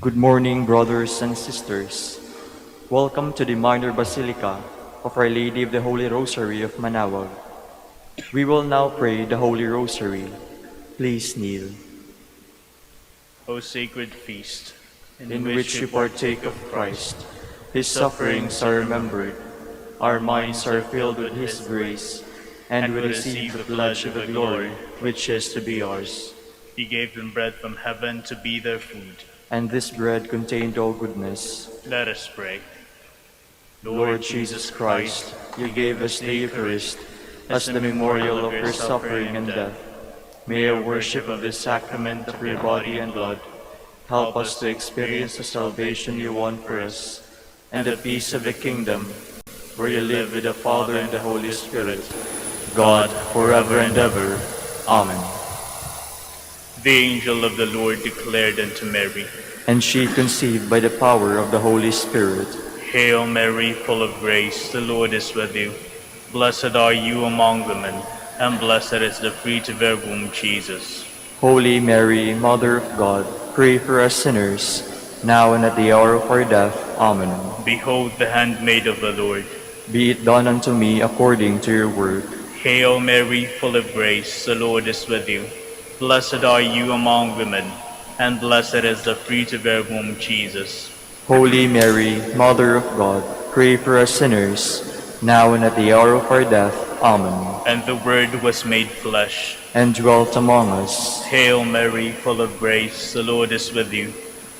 Good morning, brothers and sisters. Welcome to the Minor Basilica of Our Lady of the Holy Rosary of Manaoag. We will now pray the Holy Rosary. Please kneel. O sacred feast, In which you partake of Christ, His sufferings are remembered, our minds are filled with His grace, and we receive the pledge of the glory which is to be ours. He gave them bread from heaven to be their food. And this bread contained all goodness. Let us pray. Lord Jesus Christ, you gave us the Eucharist as the memorial of your suffering and death. May our worship of this sacrament of your body and blood help us to experience the salvation you won for us and the peace of the kingdom, where you live with the Father and the Holy Spirit, God, forever and ever. Amen. The angel of the Lord declared unto Mary, And she conceived by the power of the Holy Spirit. Hail Mary, full of grace, the Lord is with you. Blessed are you among women, and blessed is the fruit of your womb, Jesus. Holy Mary, Mother of God, pray for us sinners, now and at the hour of our death. Amen. Behold the handmaid of the Lord. Be it done unto me according to your word. Hail Mary, full of grace, the Lord is with you. Blessed are you among women, and blessed is the fruit of your womb, Jesus. Holy Mary, Mother of God, pray for us sinners, now and at the hour of our death. Amen. And the Word was made flesh, and dwelt among us. Hail Mary, full of grace, the Lord is with you.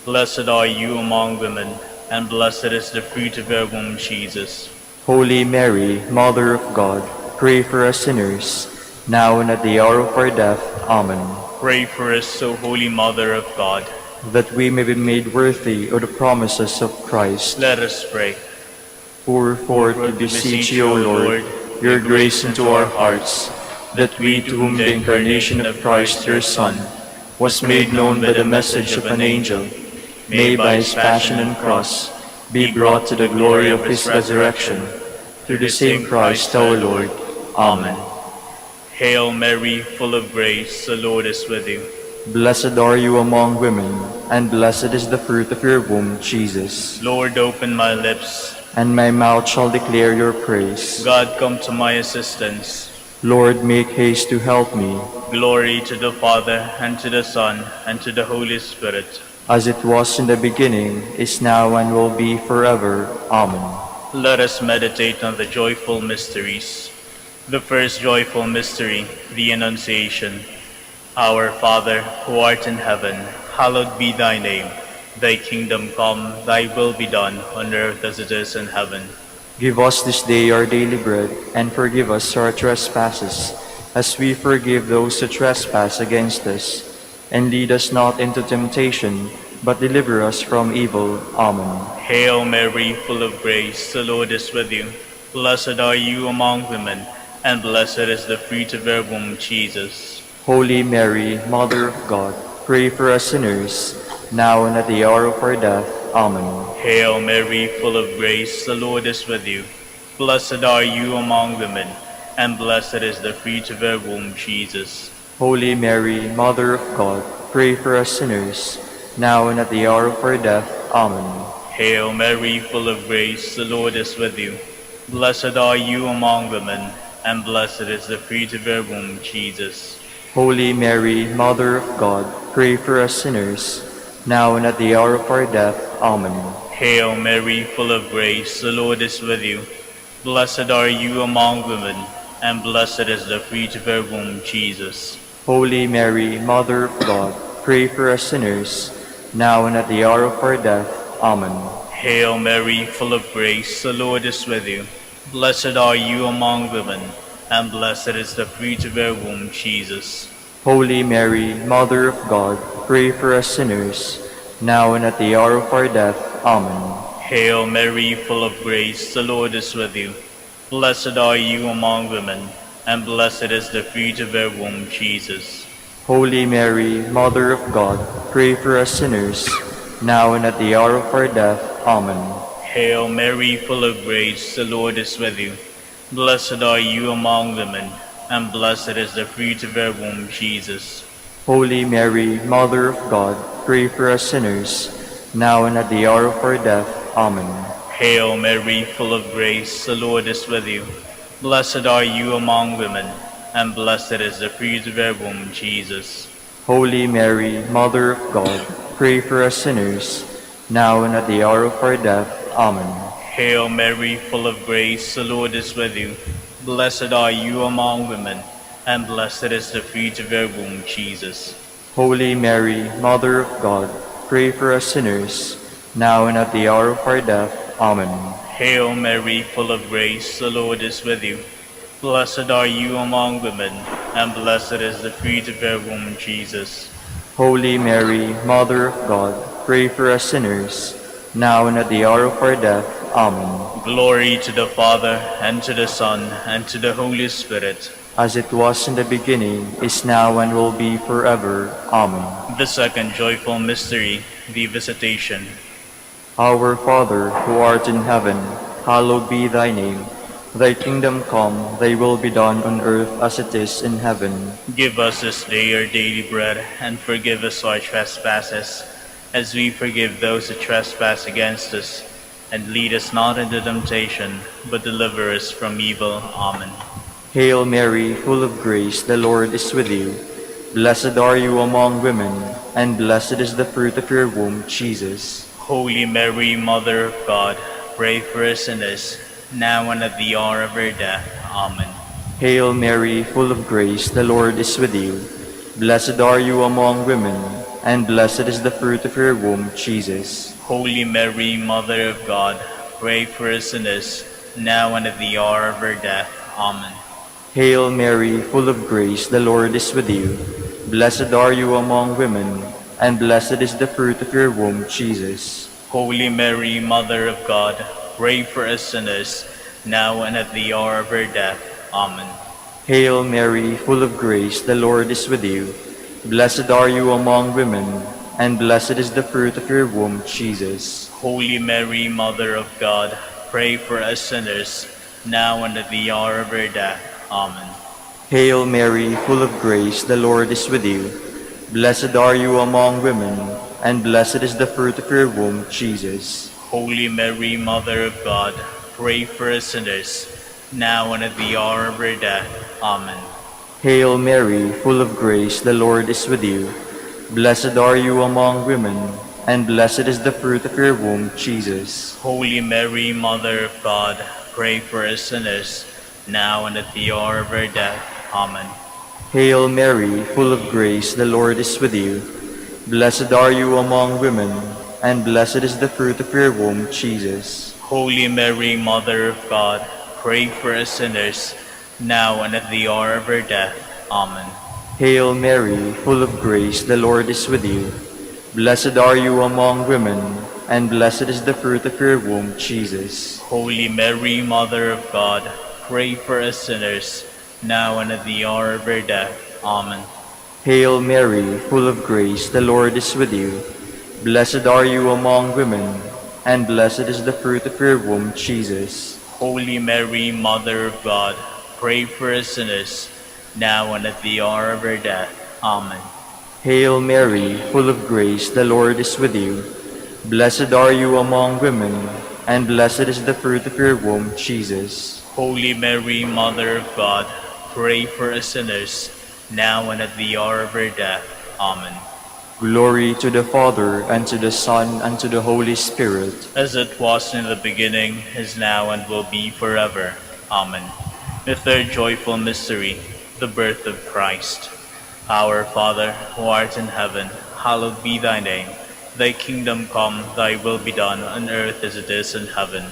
Blessed are you among women, and blessed is the fruit of your womb, Jesus. Holy Mary, Mother of God, pray for us sinners, now and at the hour of our death. Amen. Pray for us, O Holy Mother of God, that we may be made worthy of the promises of Christ. Let us pray. Pour forth, we beseech you, O Lord, your grace into our hearts, that we, to whom the incarnation of Christ your Son was made known by the message of an angel, may by his passion and cross be brought to the glory of his resurrection. Through the same Christ our Lord. Amen. Hail Mary, full of grace, the Lord is with you. Blessed are you among women, and blessed is the fruit of your womb, Jesus. Lord, open my lips, and my mouth shall declare your praise. God, come to my assistance. Lord, make haste to help me. Glory to the Father, and to the Son, and to the Holy Spirit. As it was in the beginning, is now, and will be forever. Amen. Let us meditate on the joyful mysteries. The first joyful mystery, the Annunciation. Our Father, who art in heaven, hallowed be thy name. Thy kingdom come, thy will be done, on earth as it is in heaven. Give us this day our daily bread, and forgive us our trespasses, as we forgive those who trespass against us. And lead us not into temptation, but deliver us from evil. Amen. Hail Mary, full of grace, the Lord is with you. Blessed are you among women, and blessed is the fruit of your womb, Jesus. Holy Mary, Mother of God, pray for us sinners, now and at the hour of our death. Amen. Hail Mary, full of grace, the Lord is with you. Blessed are you among women, and blessed is the fruit of your womb, Jesus. Holy Mary, Mother of God, pray for us sinners, now and at the hour of our death. Amen. Hail Mary, full of grace, the Lord is with you. Blessed are you among women, and blessed is the fruit of your womb, Jesus. Holy Mary, Mother of God, pray for us sinners, now and at the hour of our death. Amen. Hail Mary, full of grace, the Lord is with you. Blessed are you among women, and blessed is the fruit of your womb, Jesus. Holy Mary, Mother of God, pray for us sinners, now and at the hour of our death. Amen. Hail Mary, full of grace, the Lord is with you. Blessed are you among women, and blessed is the fruit of your womb, Jesus. Holy Mary, Mother of God, pray for us sinners, now and at the hour of our death. Amen. Hail Mary, full of grace, the Lord is with you. Blessed are you among women, and blessed is the fruit of your womb, Jesus. Holy Mary, Mother of God, pray for us sinners, now and at the hour of our death. Amen. Hail Mary, full of grace, the Lord is with you. Blessed are you among women, and blessed is the fruit of your womb, Jesus. Holy Mary, Mother of God, pray for us sinners, now and at the hour of our death. Amen. Hail Mary, full of grace, the Lord is with you. Blessed are you among women, and blessed is the fruit of your womb, Jesus. Holy Mary, Mother of God, pray for us sinners, now and at the hour of our death. Amen. Hail Mary, full of grace, the Lord is with you. Blessed are you among women, and blessed is the fruit of your womb, Jesus. Holy Mary, Mother of God, pray for us sinners, now and at the hour of our death. Amen. Hail Mary, full of grace, the Lord is with you. Blessed are you among women, and blessed is the fruit of your womb, Jesus. Holy Mary, Mother of God, pray for us sinners, now and at the hour of our death. Amen. Glory to the Father, and to the Son, and to the Holy Spirit. As it was in the beginning, is now, and will be forever. Amen. The second joyful mystery, the Visitation. Our Father, who art in heaven, hallowed be thy name. Thy kingdom come, thy will be done on earth as it is in heaven. Give us this day our daily bread, and forgive us our trespasses, as we forgive those who trespass against us. And lead us not into temptation, but deliver us from evil. Amen. Hail Mary, full of grace, the Lord is with you. Blessed are you among women, and blessed is the fruit of your womb, Jesus. Holy Mary, Mother of God, pray for us sinners, now and at the hour of our death. Amen. Hail Mary, full of grace, the Lord is with you. Blessed are you among women, and blessed is the fruit of your womb, Jesus. Holy Mary, Mother of God, pray for us sinners, now and at the hour of our death. Amen. Hail Mary, full of grace, the Lord is with you. Blessed are you among women, and blessed is the fruit of your womb, Jesus. Holy Mary, Mother of God, pray for us sinners, now and at the hour of our death. Amen. Hail Mary, full of grace, the Lord is with you. Blessed are you among women, and blessed is the fruit of your womb, Jesus. Holy Mary, Mother of God, pray for us sinners, now and at the hour of our death. Amen. Hail Mary, full of grace, the Lord is with you. Blessed are you among women, and blessed is the fruit of your womb, Jesus. Holy Mary, Mother of God, pray for us sinners, now and at the hour of our death. Amen. Hail Mary, full of grace, the Lord is with you. Blessed are you among women, and blessed is the fruit of your womb, Jesus. Holy Mary, Mother of God, pray for us sinners, now and at the hour of our death. Amen. Hail Mary, full of grace, the Lord is with you. Blessed are you among women, and blessed is the fruit of your womb, Jesus. Holy Mary, Mother of God, pray for us sinners, now and at the hour of our death. Amen. Hail Mary, full of grace, the Lord is with you. Blessed are you among women, and blessed is the fruit of your womb, Jesus. Holy Mary, Mother of God, pray for us sinners, now and at the hour of our death. Amen. Hail Mary, full of grace, the Lord is with you. Blessed are you among women, and blessed is the fruit of your womb, Jesus. Holy Mary, Mother of God, pray for us sinners, now and at the hour of our death. Amen. Hail Mary, full of grace, the Lord is with you. Blessed are you among women, and blessed is the fruit of your womb, Jesus. Holy Mary, Mother of God, pray for us sinners, now and at the hour of our death. Amen. Glory to the Father, and to the Son, and to the Holy Spirit. As it was in the beginning, is now, and will be forever. Amen. The third joyful mystery, the birth of Christ. Our Father, who art in heaven, hallowed be thy name. Thy kingdom come, thy will be done, on earth as it is in heaven.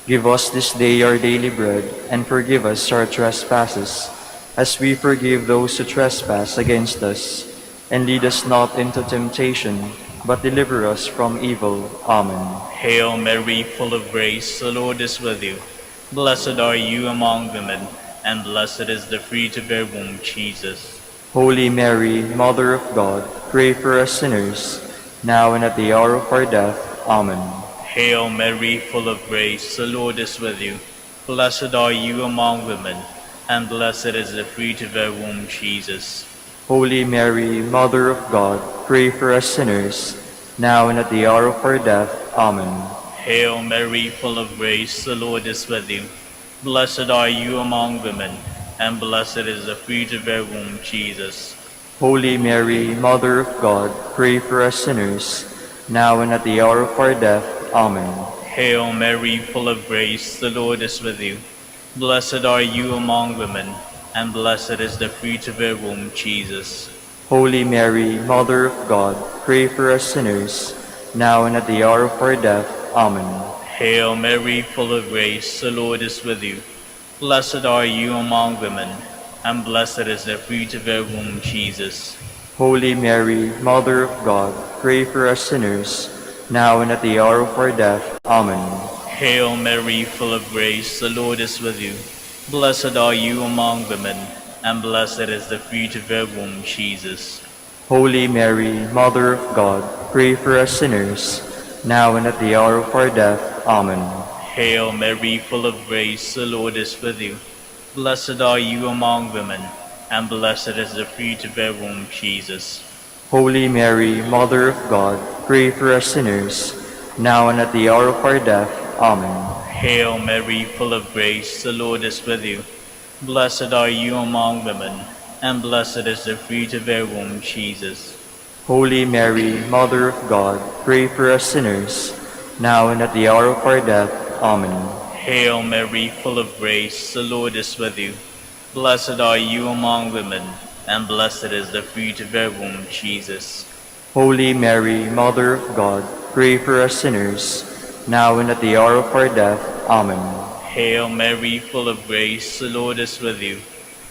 Give us this day our daily bread, and forgive us our trespasses, as we forgive those who trespass against us. And lead us not into temptation, but deliver us from evil. Amen. Hail Mary, full of grace, the Lord is with you. Blessed are you among women, and blessed is the fruit of your womb, Jesus. Holy Mary, Mother of God, pray for us sinners, now and at the hour of our death. Amen. Hail Mary, full of grace, the Lord is with you. Blessed are you among women, and blessed is the fruit of your womb, Jesus. Holy Mary, Mother of God, pray for us sinners, now and at the hour of our death. Amen. Hail Mary, full of grace, the Lord is with you. Blessed are you among women, and blessed is the fruit of your womb, Jesus. Holy Mary, Mother of God, pray for us sinners, now and at the hour of our death. Amen. Hail Mary, full of grace, the Lord is with you. Blessed are you among women, and blessed is the fruit of your womb, Jesus. Holy Mary, Mother of God, pray for us sinners, now and at the hour of our death. Amen. Hail Mary, full of grace, the Lord is with you. Blessed are you among women, and blessed is the fruit of your womb, Jesus. Holy Mary, Mother of God, pray for us sinners, now and at the hour of our death. Amen. Hail Mary, full of grace, the Lord is with you. Blessed are you among women, and blessed is the fruit of your womb, Jesus. Holy Mary, Mother of God, pray for us sinners, now and at the hour of our death. Amen. Hail Mary, full of grace, the Lord is with you. Blessed are you among women, and blessed is the fruit of your womb, Jesus. Holy Mary, Mother of God, pray for us sinners, now and at the hour of our death. Amen. Hail Mary, full of grace, the Lord is with you. Blessed are you among women, and blessed is the fruit of your womb, Jesus. Holy Mary, Mother of God, pray for us sinners, now and at the hour of our death. Amen. Hail Mary, full of grace, the Lord is with you. Blessed are you among women, and blessed is the fruit of your womb, Jesus. Holy Mary, Mother of God, pray for us sinners, now and at the hour of our death. Amen. Hail Mary, full of grace, the Lord is with you.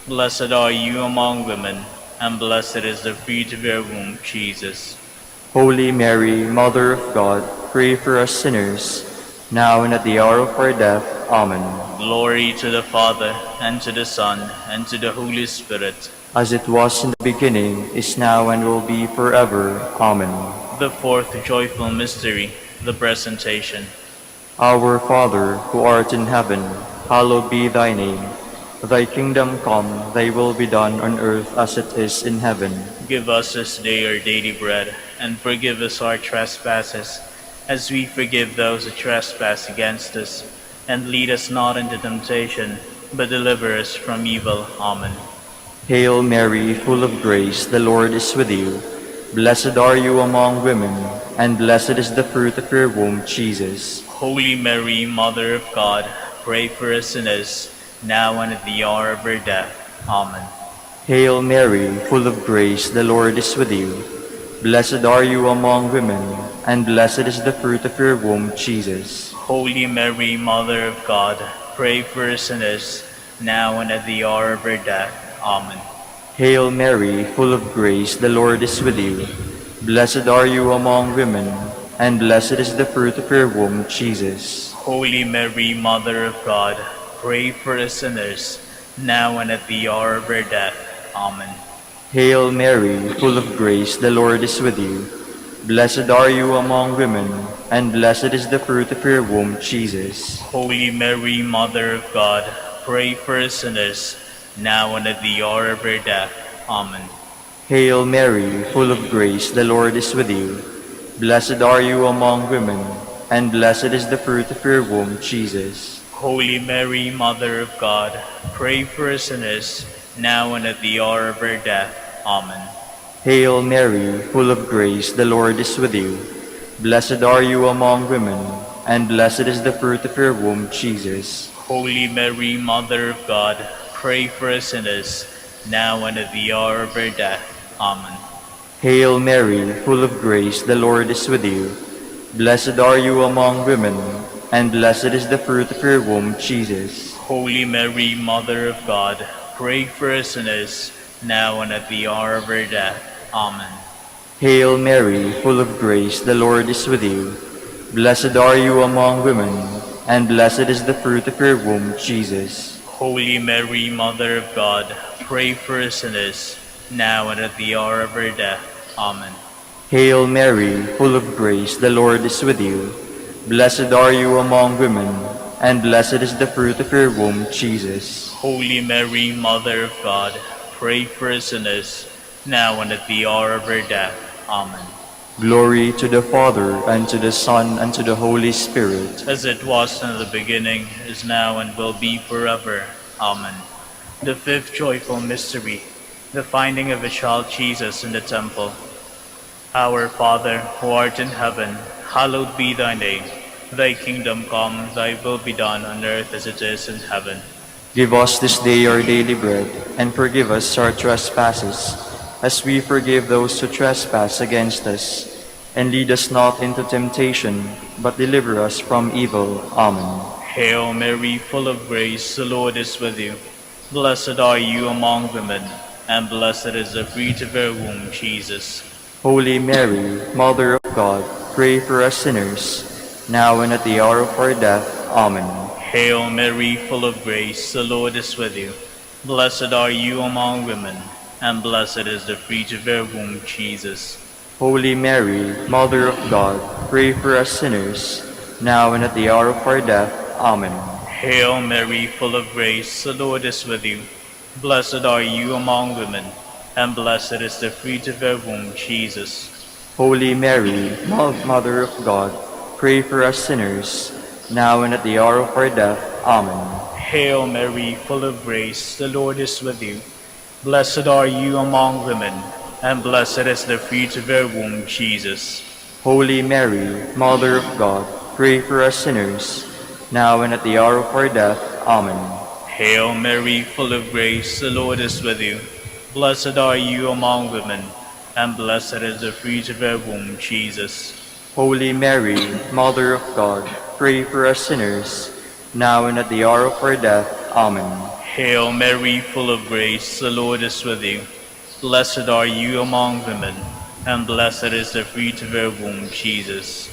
Blessed are you among women, and blessed is the fruit of your womb, Jesus. Holy Mary, Mother of God, pray for us sinners, now and at the hour of our death. Amen. Glory to the Father, and to the Son, and to the Holy Spirit. As it was in the beginning, is now, and will be forever. Amen. The fourth joyful mystery, the Presentation. Our Father, who art in heaven, hallowed be thy name. Thy kingdom come, thy will be done on earth as it is in heaven. Give us this day our daily bread, and forgive us our trespasses, as we forgive those who trespass against us. And lead us not into temptation, but deliver us from evil. Amen. Hail Mary, full of grace, the Lord is with you. Blessed are you among women, and blessed is the fruit of your womb, Jesus. Holy Mary, Mother of God, pray for us sinners, now and at the hour of our death. Amen. Hail Mary, full of grace, the Lord is with you. Blessed are you among women, and blessed is the fruit of your womb, Jesus. Holy Mary, Mother of God, pray for us sinners, now and at the hour of our death. Amen. Hail Mary, full of grace, the Lord is with you. Blessed are you among women, and blessed is the fruit of your womb, Jesus. Holy Mary, Mother of God, pray for us sinners, now and at the hour of our death. Amen. Hail Mary, full of grace, the Lord is with you. Blessed are you among women, and blessed is the fruit of your womb, Jesus. Holy Mary, Mother of God, pray for us sinners, now and at the hour of our death. Amen. Hail Mary, full of grace, the Lord is with you. Blessed are you among women, and blessed is the fruit of your womb, Jesus. Holy Mary, Mother of God, pray for us sinners, now and at the hour of our death. Amen. Hail Mary, full of grace, the Lord is with you. Blessed are you among women, and blessed is the fruit of your womb, Jesus. Holy Mary, Mother of God, pray for us sinners, now and at the hour of our death. Amen. Hail Mary, full of grace, the Lord is with you. Blessed are you among women, and blessed is the fruit of your womb, Jesus. Holy Mary, Mother of God, pray for us sinners, now and at the hour of our death. Amen. Hail Mary, full of grace, the Lord is with you. Blessed are you among women, and blessed is the fruit of your womb, Jesus. Holy Mary, Mother of God, pray for us sinners, now and at the hour of our death. Amen. Hail Mary, full of grace, the Lord is with you. Blessed are you among women, and blessed is the fruit of your womb, Jesus. Holy Mary, Mother of God, pray for us sinners, now and at the hour of our death. Amen. Glory to the Father, and to the Son, and to the Holy Spirit. as it was in the beginning, is now, and will be forever. Amen. The fifth joyful mystery, the finding of the child Jesus in the temple. Our Father, who art in heaven, hallowed be thy name. Thy kingdom come, thy will be done on earth as it is in heaven. Give us this day our daily bread, and forgive us our trespasses, as we forgive those who trespass against us. And lead us not into temptation, but deliver us from evil. Amen. Hail Mary, full of grace, the Lord is with you. Blessed are you among women, and blessed is the fruit of your womb, Jesus. Holy Mary, Mother of God, pray for us sinners, now and at the hour of our death. Amen. Hail Mary, full of grace, the Lord is with you. Blessed are you among women, and blessed is the fruit of your womb, Jesus. Holy Mary, Mother of God, pray for us sinners, now and at the hour of our death. Amen. Hail Mary, full of grace, the Lord is with you. Blessed are you among women, and blessed is the fruit of your womb, Jesus. Holy Mary, Mother of God, pray for us sinners, now and at the hour of our death. Amen. Hail Mary, full of grace, the Lord is with you. Blessed are you among women, and blessed is the fruit of your womb, Jesus. Holy Mary, Mother of God, pray for us sinners, now and at the hour of our death. Amen. Hail Mary, full of grace, the Lord is with you. Blessed are you among women, and blessed is the fruit of your womb, Jesus. Holy Mary, Mother of God, pray for us sinners, now and at the hour of our death. Amen. Hail Mary, full of grace, the Lord is with you. Blessed are you among women, and blessed is the fruit of your womb, Jesus.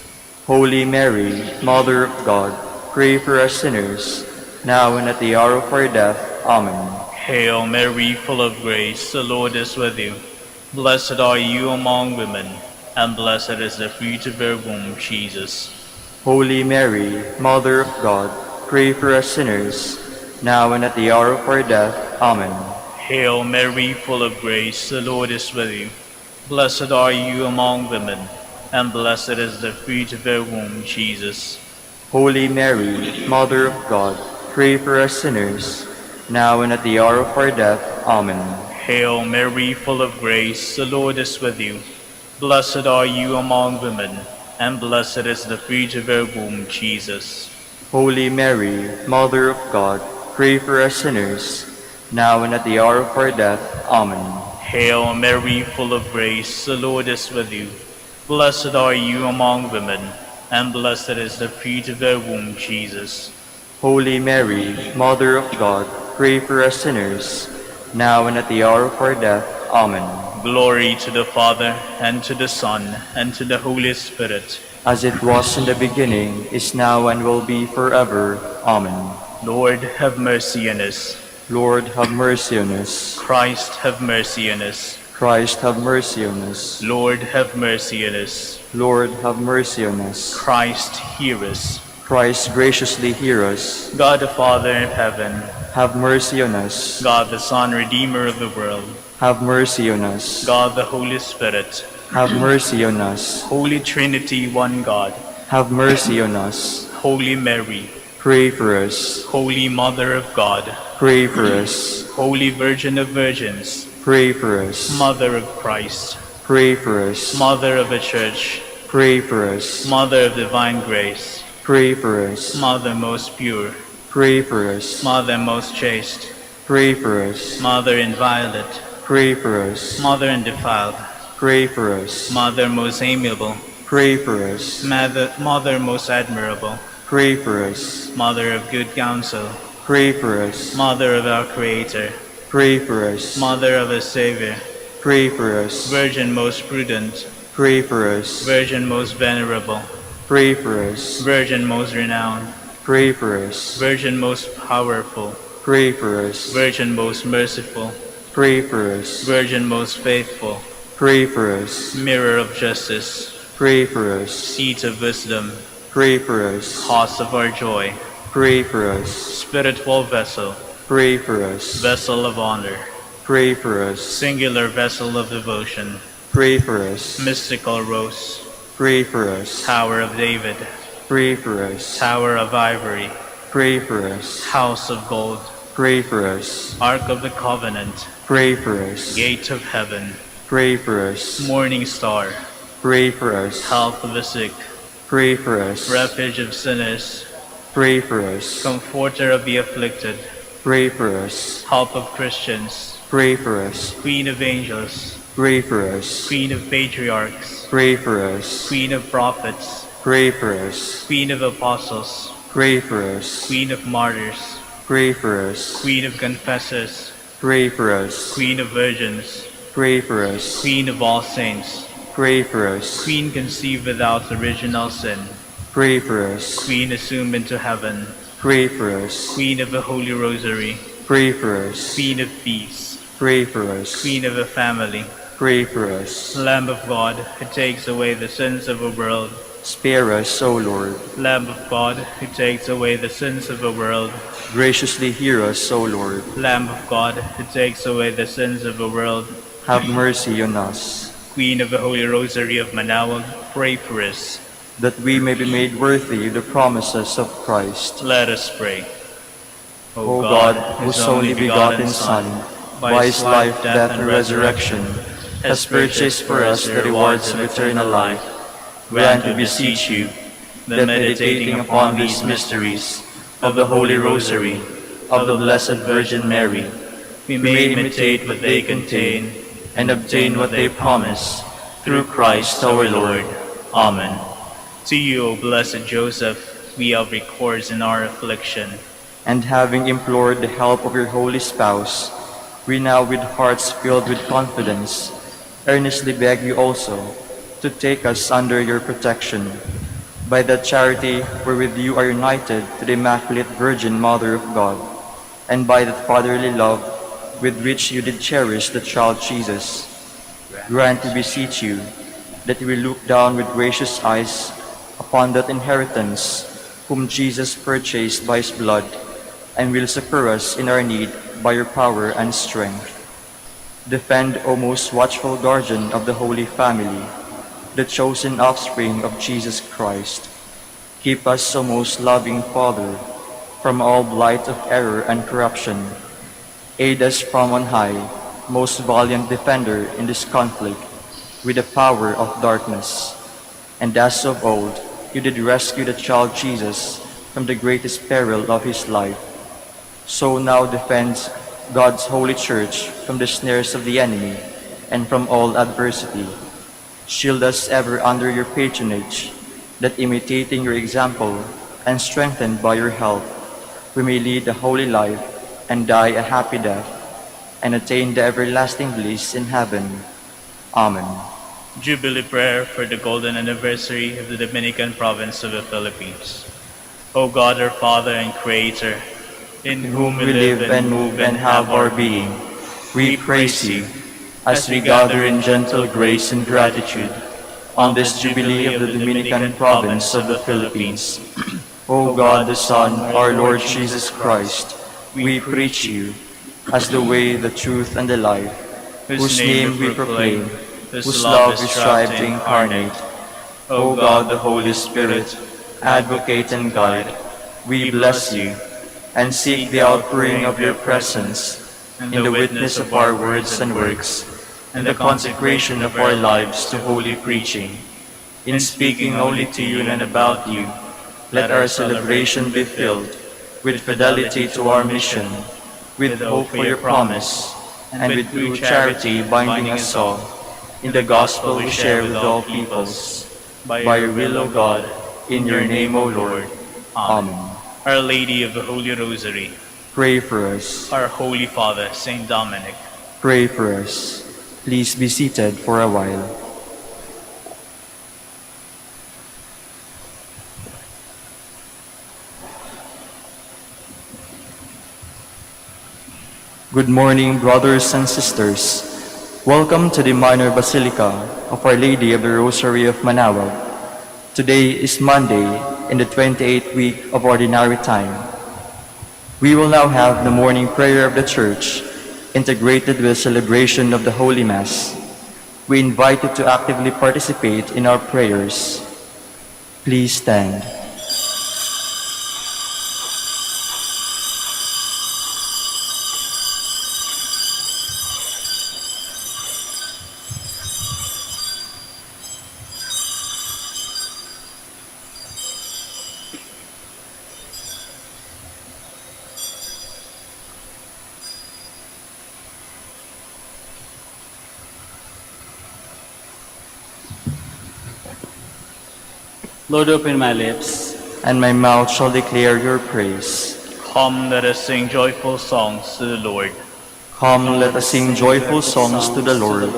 Holy Mary, Mother of God, pray for us sinners, now and at the hour of our death. Amen. Hail Mary, full of grace, the Lord is with you. Blessed are you among women, and blessed is the fruit of your womb, Jesus. Holy Mary, Mother of God, pray for us sinners, now and at the hour of our death. Amen. Hail Mary, full of grace, the Lord is with you. Blessed are you among women, and blessed is the fruit of your womb, Jesus. Holy Mary, Mother of God, pray for us sinners, now and at the hour of our death. Amen. Hail Mary, full of grace, the Lord is with you. Blessed are you among women, and blessed is the fruit of your womb, Jesus. Holy Mary, Mother of God, pray for us sinners, now and at the hour of our death. Amen. Hail Mary, full of grace, the Lord is with you. Blessed are you among women, and blessed is the fruit of your womb, Jesus. Holy Mary, Mother of God, pray for us sinners, now and at the hour of our death. Amen. Glory to the Father, and to the Son, and to the Holy Spirit. As it was in the beginning, is now, and will be forever. Amen. Lord, have mercy on us. Lord, have mercy on us. Christ, have mercy on us. Christ, have mercy on us. Lord, have mercy on us. Lord, have mercy on us. Christ, hear us. Christ, graciously hear us. God the Father in heaven, Have mercy on us. God the Son, Redeemer of the world, Have mercy on us. God the Holy Spirit, Have mercy on us. Holy Trinity, one God, Have mercy on us. Holy Mary, Pray for us. Holy Mother of God, Pray for us. Holy Virgin of Virgins, Pray for us. Mother of Christ, Pray for us. Mother of the Church, Pray for us. Mother of divine grace, Pray for us. Mother most pure, Pray for us. Mother most chaste, Pray for us. Mother inviolate, Pray for us. Mother undefiled, Pray for us. Mother most amiable, Pray for us. Mother most admirable, Pray for us. Mother of good counsel, Pray for us. Mother of our Creator, Pray for us. Mother of a Savior, Pray for us. Virgin most prudent, Pray for us. Virgin most venerable, Pray for us. Virgin most renowned, Pray for us. Virgin most powerful, Pray for us. Virgin most merciful, Pray for us. Virgin most faithful, Pray for us. Mirror of justice, Pray for us. Seat of wisdom, Pray for us. Cause of our joy, Pray for us. spiritual vessel, Pray for us. vessel of honor, Pray for us. singular vessel of devotion, Pray for us. Mystical Rose, Pray for us. Tower of David, Pray for us. Tower of Ivory, Pray for us. House of Gold, Pray for us. Ark of the Covenant, Pray for us. Gate of Heaven, Pray for us. Morning Star, Pray for us. Health of the Sick, Pray for us. Refuge of Sinners, Pray for us. Comforter of the Afflicted, Pray for us. Help of Christians, Pray for us. Queen of Angels, Pray for us. Queen of Patriarchs, Pray for us. Queen of Prophets, Pray for us. Queen of Apostles, Pray for us. Queen of Martyrs, Pray for us. Queen of Confessors, Pray for us. Queen of Virgins, Pray for us. Queen of all saints, Pray for us. Queen conceived without original sin, Pray for us. Queen assumed into heaven, Pray for us. Queen of the Holy Rosary, Pray for us. Queen of Peace, Pray for us. Queen of a family, Pray for us. Lamb of God, who takes away the sins of the world, Spare us, O Lord. Lamb of God, who takes away the sins of the world, Graciously hear us, O Lord. Lamb of God, who takes away the sins of the world, Have mercy on us, Queen of the Holy Rosary of Manaoag, pray for us. that we may be made worthy of the promises of Christ. Let us pray. O God, whose only begotten Son, by his life, death, and resurrection, has purchased for us the rewards of eternal life, grant, we beseech you, that meditating upon these mysteries of the Holy Rosary of the Blessed Virgin Mary, We may imitate what they contain and obtain what they promise, through Christ our Lord. Amen. To you, O blessed Joseph, we have recourse in our affliction. And having implored the help of your holy spouse, we now, with hearts filled with confidence, earnestly beg you also to take us under your protection, by that charity wherewith you are united to the Immaculate Virgin Mother of God, and by that fatherly love with which you did cherish the child Jesus. Grant, we beseech you, that we look down with gracious eyes upon that inheritance whom Jesus purchased by his blood, and will succor us in our need by your power and strength. Defend, O most watchful guardian of the Holy Family, the chosen offspring of Jesus Christ. Keep us, O most loving Father, from all blight of error and corruption. Aid us from on high, most valiant defender in this conflict, with the power of darkness. And as of old, you did rescue the child Jesus from the greatest peril of his life, so now defend God's holy church from the snares of the enemy and from all adversity. Shield us ever under your patronage, that imitating your example and strengthened by your help, we may lead a holy life and die a happy death, and attain the everlasting bliss in heaven. Amen. Jubilee prayer for the golden anniversary of the Dominican province of the Philippines. O God, our Father and Creator, in whom we live and move and have our being, we praise you as we gather in gentle grace and gratitude on this Jubilee of the Dominican province of the Philippines. O God, the Son, our Lord Jesus Christ, we preach you as the way, the truth, and the life, whose name we proclaim, whose love we strive to incarnate. O God, the Holy Spirit, advocate and guide, we bless you, and seek the outpouring of your presence in the witness of our words and works, and the consecration of our lives to holy preaching. In speaking only to you and about you, let our celebration be filled with fidelity to our mission, with hope for your promise, and with true charity binding us all in the gospel we share with all peoples. By your will, O God, in your name, O Lord. Amen. Our Lady of the Holy Rosary, Pray for us. our Holy Father, Saint Dominic, Pray for us. Please be seated for a while. Good morning, brothers and sisters. Welcome to the Minor Basilica of Our Lady of the Rosary of Manaoag. Today is Monday in the 28th week of Ordinary Time. We will now have the morning prayer of the Church, integrated with the celebration of the Holy Mass. We invite you to actively participate in our prayers. Please stand. Lord, open my lips. And my mouth shall declare your praise. Come, let us sing joyful songs to the Lord. Come, let us sing joyful songs to the Lord.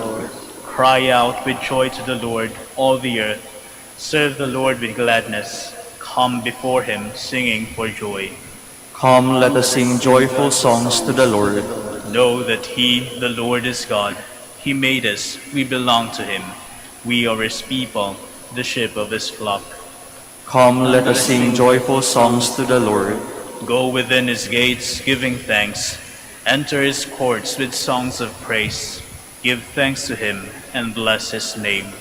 Cry out with joy to the Lord, all the earth. Serve the Lord with gladness. Come before him, singing for joy. Come, let us sing joyful songs to the Lord. Know that he, the Lord, is God. He made us, we belong to him. We are his people, the sheep of his flock. Come, let us sing joyful songs to the Lord. Go within his gates, giving thanks. Enter his courts with songs of praise. Give thanks to him and bless his name.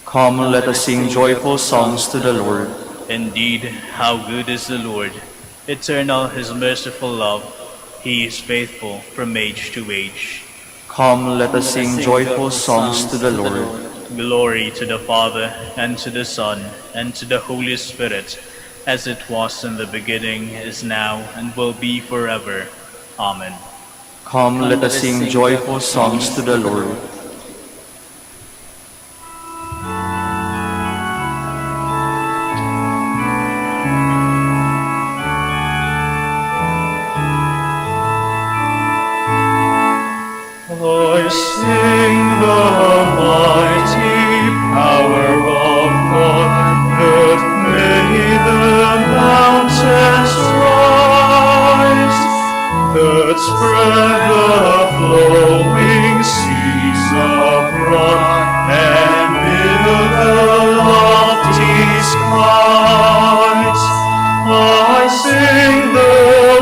Come, let us sing joyful songs to the Lord. Indeed, how good is the Lord! Eternal his merciful love. He is faithful from age to age. Come, let us sing joyful songs to the Lord. Glory to the Father, and to the Son, and to the Holy Spirit, as it was in the beginning, is now, and will be forever. Amen. Come, let us sing joyful songs to the Lord. I sing the mighty power of God that made the mountains rise, that spread the flowing seas abroad and built the lofty skies. I sing the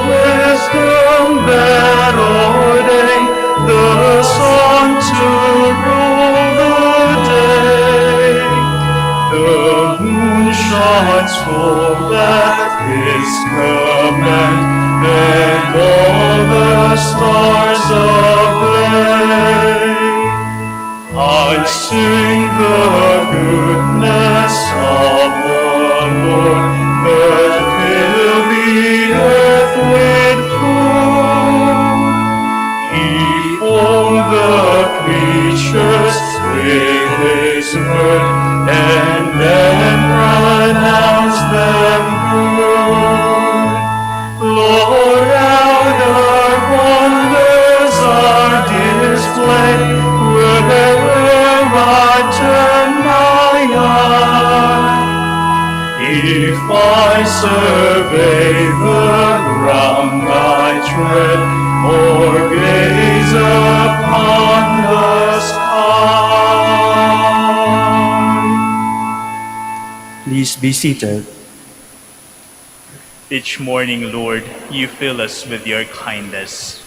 wisdom that ordained the sun to rule the day. The moon shines full at his command, and all the stars ablaze. I sing the goodness of the Lord, that fill the earth with food. He formed the creatures with his word, and then pronounced them good. Lord, how your wonders are displayed, wherever I turn my eye. If I survey the ground I tread, or gaze upon the sky. Please be seated. Each morning, Lord, you fill us with your kindness.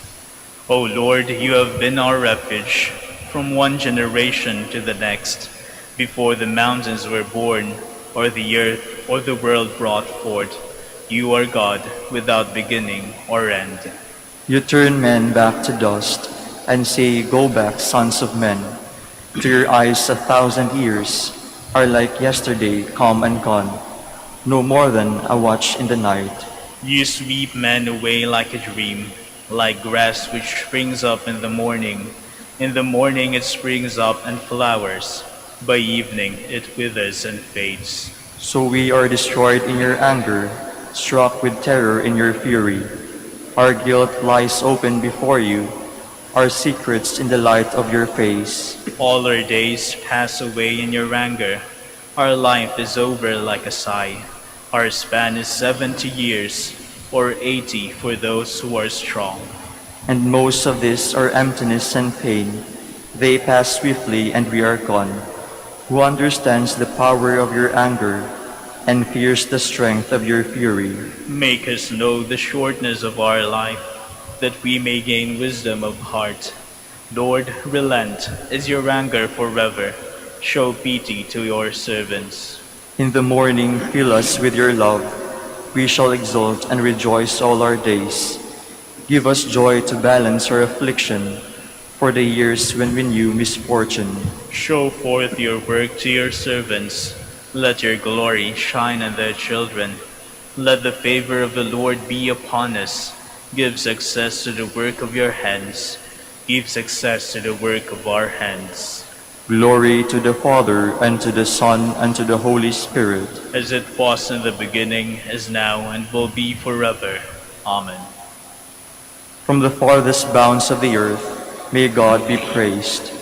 O Lord, you have been our refuge from one generation to the next, before the mountains were born, or the earth or the world brought forth. You are God without beginning or end. You turn men back to dust, and say, Go back, sons of men. To your eyes 1,000 years are like yesterday, come and gone, no more than a watch in the night. You sweep men away like a dream, like grass which springs up in the morning. In the morning it springs up and flowers. By evening it withers and fades. So we are destroyed in your anger, struck with terror in your fury. Our guilt lies open before you, our secrets in the light of your face. All our days pass away in your anger. Our life is over like a sigh. Our span is 70 years, or 80 for those who are strong. And most of this are emptiness and pain. They pass swiftly and we are gone. Who understands the power of your anger and fears the strength of your fury? Make us know the shortness of our life, that we may gain wisdom of heart. Lord, relent. Is your anger forever? Show pity to your servants. In the morning, fill us with your love. We shall exult and rejoice all our days. Give us joy to balance our affliction for the years when we knew misfortune. Show forth your work to your servants. Let your glory shine on their children. Let the favor of the Lord be upon us. Give success to the work of your hands. Give success to the work of our hands. Glory to the Father, and to the Son, and to the Holy Spirit. As it was in the beginning, is now, and will be forever. Amen. From the farthest bounds of the earth, may God be praised.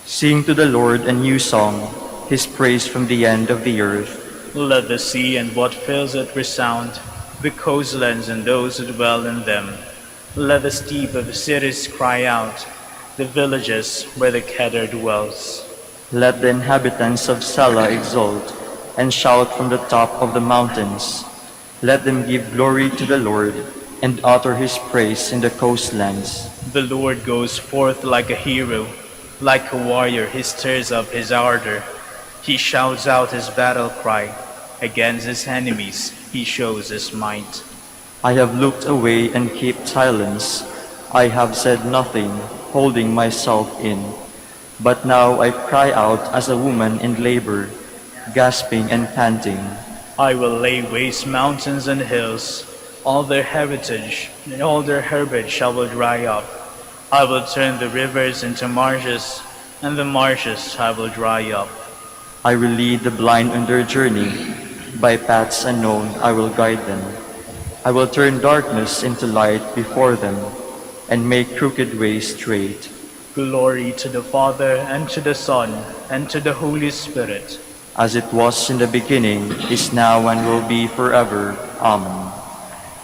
Sing to the Lord a new song, his praise from the end of the earth. Let the sea and what fills it resound, the coastlands and those who dwell in them. Let the steep of the cities cry out, the villages where the Kedar dwells. Let the inhabitants of Sela exult, and shout from the top of the mountains. Let them give glory to the Lord, and utter his praise in the coastlands. The Lord goes forth like a hero, like a warrior he stirs up his ardor. He shouts out his battle cry, against his enemies he shows his might. I have looked away and kept silence. I have said nothing, holding myself in. But now I cry out as a woman in labor, gasping and panting. I will lay waste mountains and hills. All their heritage and all their herbage shall dry up. I will turn the rivers into marshes, and the marshes I will dry up. I will lead the blind on their journey. By paths unknown I will guide them. I will turn darkness into light before them, and make crooked ways straight. Glory to the Father, and to the Son, and to the Holy Spirit. As it was in the beginning, is now, and will be forever. Amen.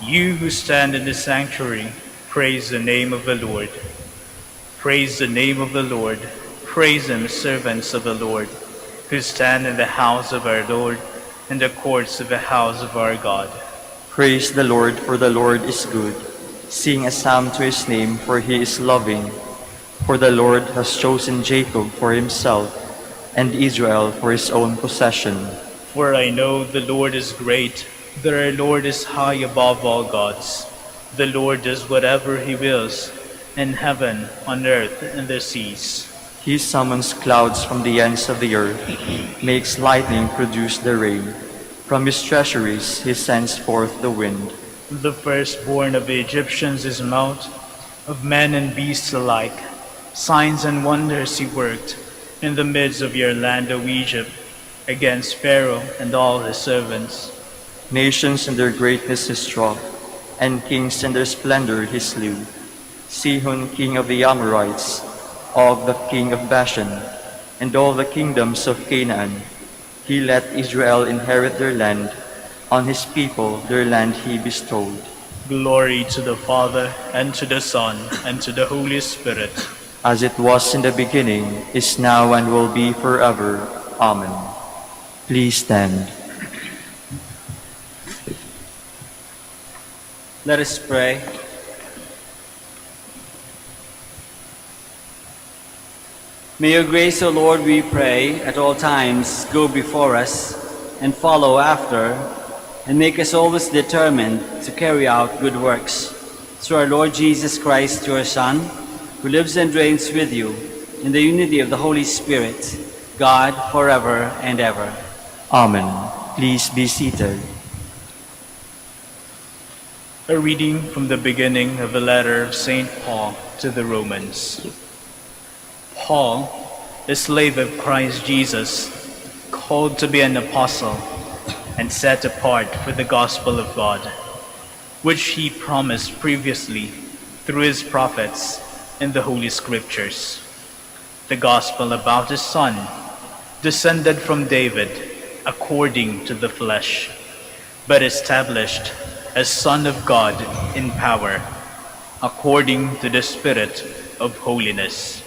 You who stand in the sanctuary, praise the name of the Lord. Praise the name of the Lord. Praise him, servants of the Lord, who stand in the house of our Lord, in the courts of the house of our God. Praise the Lord, for the Lord is good. Sing a psalm to his name, for he is loving. For the Lord has chosen Jacob for himself, and Israel for his own possession. For I know the Lord is great, that our Lord is high above all gods. The Lord does whatever he wills, in heaven, on earth, and the seas. He summons clouds from the ends of the earth, makes lightning produce the rain. From his treasuries he sends forth the wind. The firstborn of the Egyptians is mouth, of men and beasts alike. Signs and wonders he worked in the midst of your land, O Egypt, against Pharaoh and all his servants. Nations in their greatness he struck, and kings in their splendor he slew. Sihon, king of the Amorites, Og, the king of Bashan, and all the kingdoms of Canaan. He let Israel inherit their land. On his people their land he bestowed. Glory to the Father, and to the Son, and to the Holy Spirit. As it was in the beginning, is now, and will be forever. Amen. Please stand. Let us pray. May your grace, O Lord, we pray, at all times go before us and follow after, and make us always determined to carry out good works. Through our Lord Jesus Christ, your Son, who lives and reigns with you in the unity of the Holy Spirit, God, forever and ever. Amen. Please be seated. A reading from the beginning of the letter of St. Paul to the Romans. Paul, a slave of Christ Jesus, called to be an apostle and set apart for the gospel of God, which he promised previously through his prophets in the Holy Scriptures. The gospel about his Son, descended from David according to the flesh, but established as Son of God in power, according to the Spirit of holiness,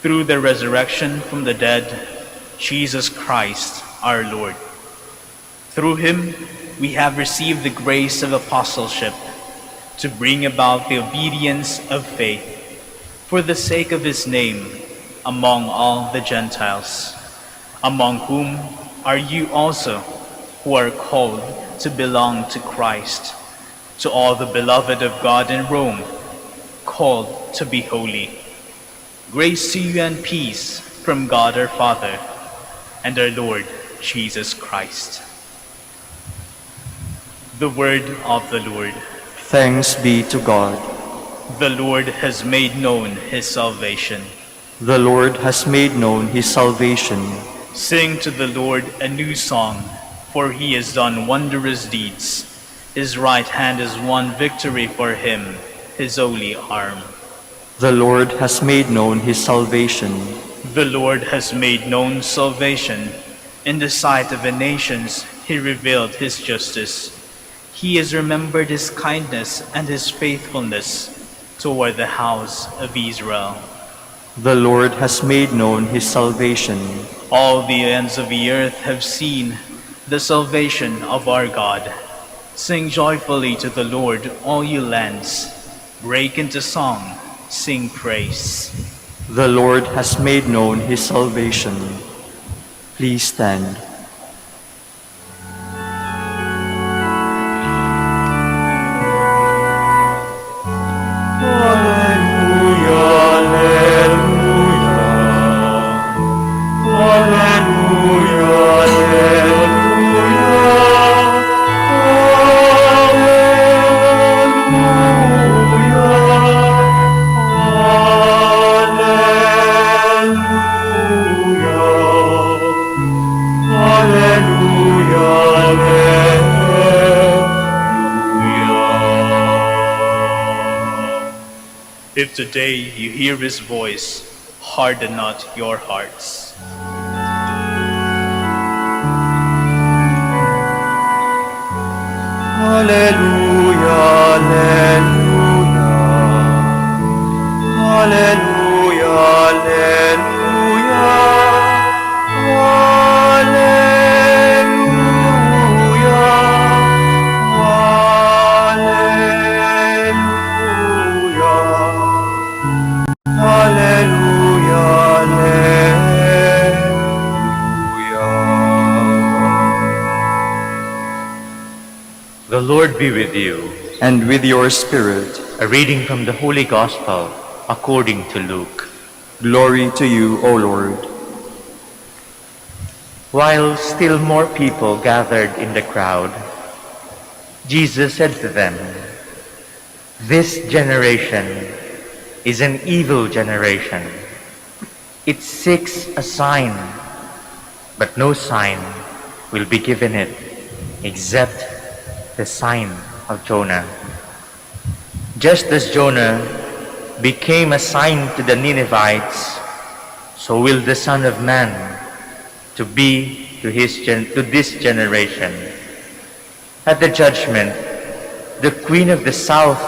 through the resurrection from the dead, Jesus Christ our Lord. Through him we have received the grace of apostleship to bring about the obedience of faith for the sake of his name among all the Gentiles, among whom are you also, who are called to belong to Christ, to all the beloved of God in Rome, called to be holy. Grace to you and peace from God our Father and our Lord Jesus Christ. The word of the Lord. Thanks be to God. The Lord has made known his salvation. The Lord has made known his salvation. Sing to the Lord a new song, for he has done wondrous deeds. His right hand has won victory for him, his holy arm. The Lord has made known his salvation. The Lord has made known salvation. In the sight of the nations, he revealed his justice. He has remembered his kindness and his faithfulness toward the house of Israel. The Lord has made known his salvation. All the ends of the earth have seen the salvation of our God. Sing joyfully to the Lord, all you lands. Break into song, sing praise. The Lord has made known his salvation. Please stand. If today you hear his voice, harden not your hearts. Hallelujah, hallelujah. Hallelujah, The Lord be with you. and with your spirit. A reading from the Holy Gospel according to Luke. Glory to you, O Lord. While still more people gathered in the crowd, Jesus said to them, "This generation is an evil generation. It seeks a sign, but no sign will be given it except the sign of Jonah. Just as Jonah became a sign to the Ninevites, so will the Son of Man to be to this generation. At the judgment, the Queen of the South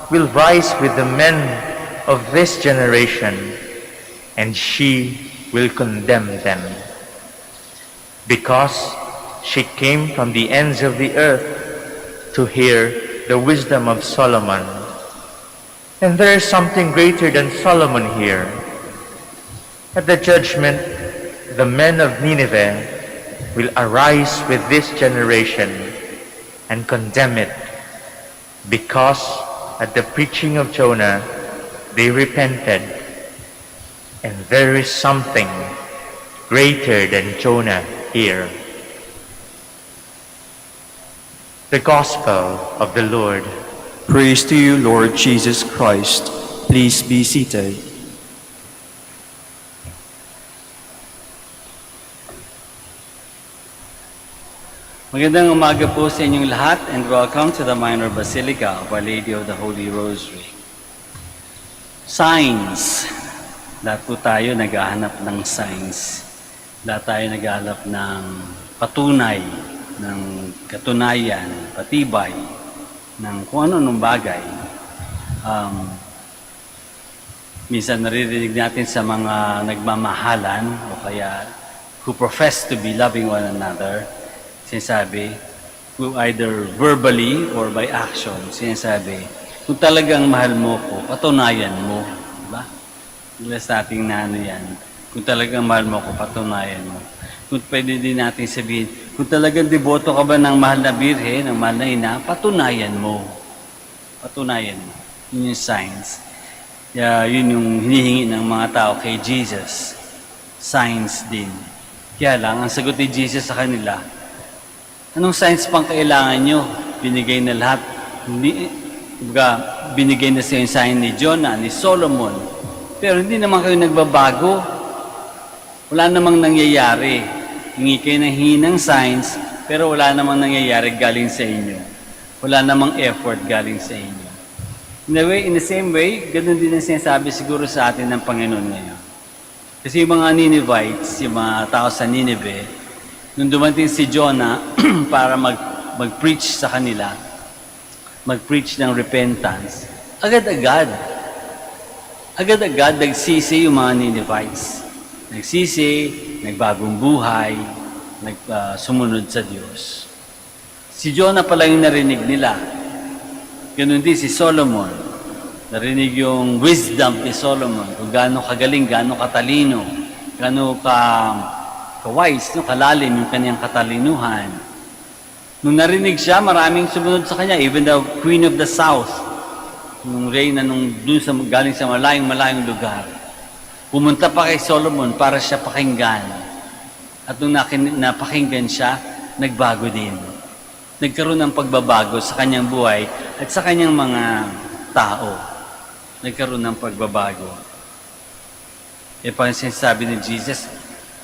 will rise with the men of this generation, and she will condemn them, because she came from the ends of the earth to hear the wisdom of Solomon. And there is something greater than Solomon here. At the judgment, the men of Nineveh will arise with this generation and condemn it, because at the preaching of Jonah they repented, and there is something greater than Jonah here." The Gospel of the Lord. Praise to you, Lord Jesus Christ. Please be seated. Magandang umaga po sa inyong lahat and welcome to the Minor Basilica of Our Lady of the Holy Rosary. Signs. Lahat po tayo naghahanap ng signs. Lahat tayo naghahanap ng patunay, ng katunayan, patibay, ng kung ano-anong bagay. Minsan naririnig natin sa mga nagmamahalan o kaya who profess to be loving one another, sinasabi, who either verbally or by action, sinasabi, kung talagang mahal mo ko, patunayan mo, Diba? Madalas nating na ano yan. Kung talagang mahal mo ako, patunayan mo. Kung pwede din natin sabihin, kung talagang deboto ka ba ng mahal na birhe, ng mahal na ina, patunayan mo. Patunayan mo. Yun yung signs. Yun yung hinihingi ng mga tao kay Jesus. Signs din. Kaya lang, ang sagot ni Jesus sa kanila, anong signs pang kailangan nyo? Binigay na lahat. Binigay na sa yung sign ni Jonah, ni Solomon. Pero hindi naman kayo nagbabago. Wala namang nangyayari. Hingi kayo ng hinang signs, pero wala namang nangyayari galing sa inyo. Wala namang effort galing sa inyo. In the same way, ganun din ang sinasabi siguro sa atin ng Panginoon ngayon. Kasi yung mga Ninevites, yung mga tao sa Nineveh, nung dumating si Jonah para mag-preach sa kanila, mag-preach ng repentance, agad-agad nagsisi yung mga Ninevites. Nagsisi, nagbagong buhay, sumunod sa Diyos. Si Jonah pala yung narinig nila. Ganun din si Solomon. Narinig yung wisdom ni Solomon, kung gaano kagaling, gaano katalino, gaano ka-wise, kalalim yung kanyang katalinuhan. Nung narinig siya, maraming sumunod sa kanya, even the Queen of the South, yung reyna galing sa malayong lugar. Pumunta pa kay Solomon para siya pakinggan. At nung napakinggan siya, nagbago din. Nagkaroon ng pagbabago sa kanyang buhay at sa kanyang mga tao. Nagkaroon ng pagbabago. Parang sinasabi ni Jesus,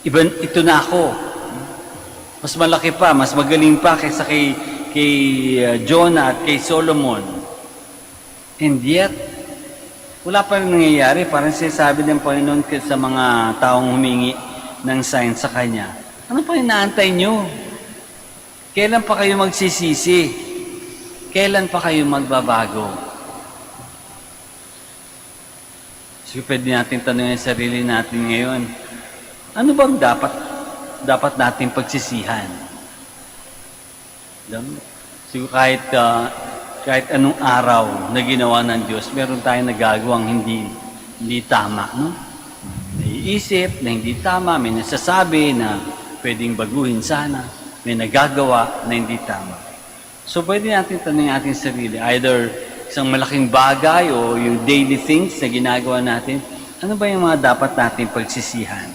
ito na ako. Mas malaki pa, mas magaling pa kaysa kay Jonah at kay Solomon. And yet, wala pa rin nangyayari. Parang sinasabi ng Panginoon sa mga taong humingi ng sign sa Kanya. Ano pa inaantay nyo? Kailan pa kayo magsisisi? Kailan pa kayo magbabago? So, pwede natin tanungin sa sarili natin ngayon, ano bang dapat natin pagsisihan? Siguro kahit anong araw na ginawa ng Diyos, meron tayong nagagawang hindi tama, no? Naiisip na hindi tama, may nasasabi na pwedeng baguhin sana, may nagagawa na hindi tama. So, pwede natin tanungin ating sarili, either isang malaking bagay o yung daily things na ginagawa natin, ano ba yung mga dapat natin pagsisihan?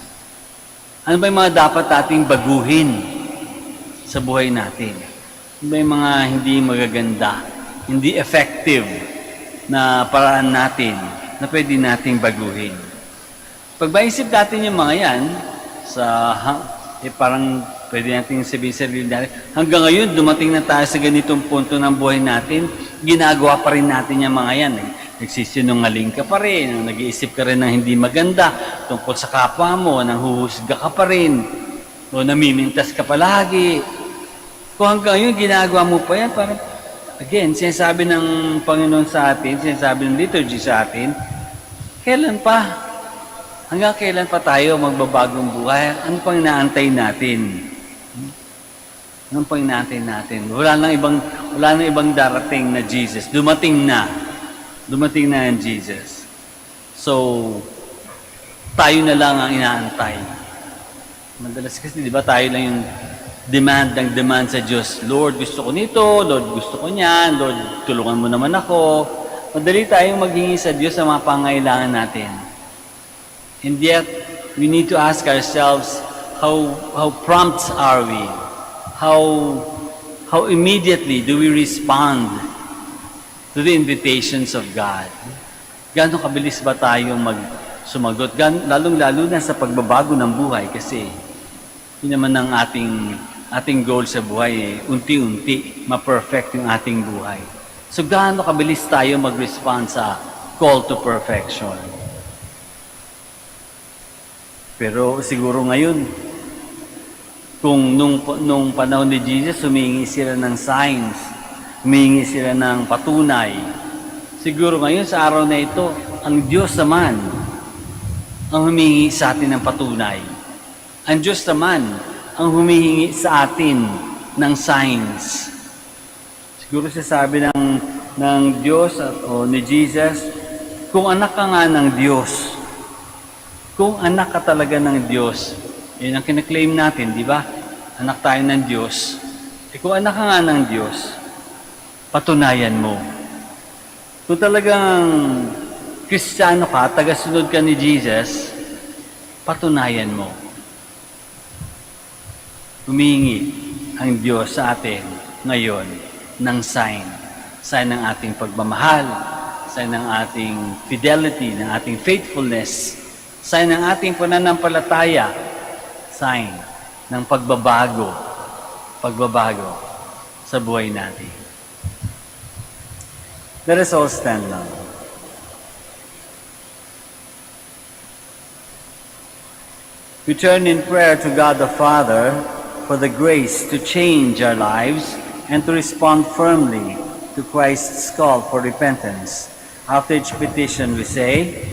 Ano ba yung mga dapat nating baguhin sa buhay natin? Ano ba yung mga hindi magaganda, hindi effective na paraan natin na pwede nating baguhin? Pag maisip natin yung mga yan, parang pwede natin sabihin sa sarili natin, hanggang ngayon, dumating na tayo sa ganitong punto ng buhay natin, ginagawa pa rin natin yung mga yan. Nagsisinungaling ka pa rin, nag-iisip ka rin ng hindi maganda tungkol sa kapwa mo, nanghuhusga ka pa rin, o namimintas ka palagi. Kung hanggang ngayon, ginagawa mo pa yan, parang, again, sinasabi ng Panginoon sa atin, sinasabi ng liturgy sa atin, kailan pa? Hanggang kailan pa tayo magbabagong buhay? Ano pang inaantay natin? Anong pang inaantay natin? Wala nang ibang darating na Jesus. Dumating na ang Jesus. So, tayo na lang ang inaantay. Madalas kasi, di ba, tayo lang yung demand sa Diyos. Lord, gusto ko nito. Lord, gusto ko niyan. Lord, tulungan mo naman ako. Madali tayong maghingi sa Diyos sa mga pangailangan natin. And yet, we need to ask ourselves, how prompt are we? How immediately do we respond to the invitations of God? Gaano kabilis ba tayong sumagot? Lalong-lalo na sa pagbabago ng buhay kasi yun naman ang ating goal sa buhay, unti-unti ma-perfect yung ating buhay. So gaano kabilis tayo mag-respond sa call to perfection? Pero siguro ngayon, kung nung panahon ni Jesus, humingi sila ng signs, humingi sila ng patunay. Siguro ngayon, sa araw na ito, ang Diyos naman ang humingi sa atin ng patunay. Ang Diyos naman ang humihingi sa atin ng signs. Siguro sasabi ng Diyos o ni Jesus, Kung anak ka nga ng Diyos, kung anak ka talaga ng Diyos, yun ang kinaklaim natin, di ba? Anak tayo ng Diyos. Kung anak ka nga ng Diyos, patunayan mo. Kung talagang Kristiyano ka, tagasunod ka ni Jesus, patunayan mo. Humingi ang Diyos sa atin ngayon ng sign. Sign ng ating pagmamahal, sign ng ating fidelity, ng ating faithfulness, sign ng ating pananampalataya, sign ng pagbabago sa buhay natin. Let us all stand now. We turn in prayer to God the Father for the grace to change our lives and to respond firmly to Christ's call for repentance. After each petition we say,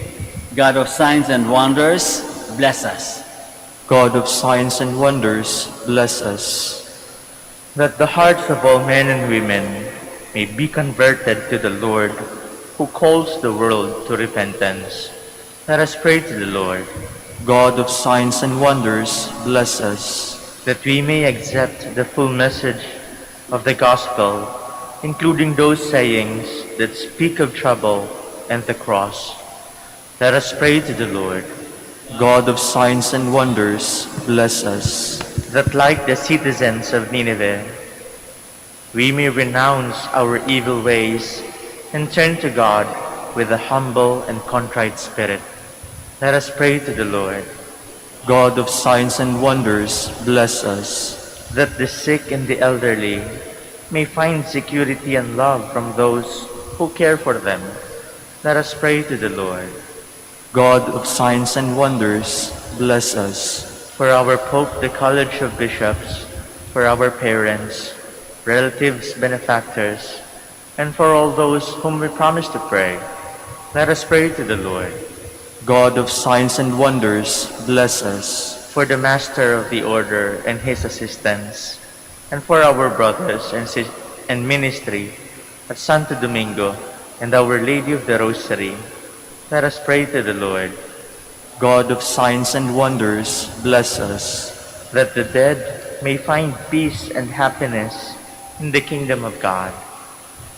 God of signs and wonders, bless us. God of signs and wonders, bless us. That the hearts of all men and women may be converted to the Lord, who calls the world to repentance. Let us pray to the Lord. God of signs and wonders, bless us. That we may accept the full message of the gospel, including those sayings that speak of trouble and the cross. Let us pray to the Lord. God of signs and wonders, bless us. That like the citizens of Nineveh, we may renounce our evil ways and turn to God with a humble and contrite spirit. Let us pray to the Lord. God of signs and wonders, bless us. That the sick and the elderly may find security and love from those who care for them. Let us pray to the Lord. God of signs and wonders, bless us. For our Pope, the College of Bishops, for our parents, relatives, benefactors, and for all those whom we promise to pray, let us pray to the Lord. God of signs and wonders, bless us. For the Master of the Order and his assistants, and for our brothers and ministry at Santo Domingo and Our Lady of the Rosary, let us pray to the Lord. God of signs and wonders, bless us. That the dead may find peace and happiness in the kingdom of God.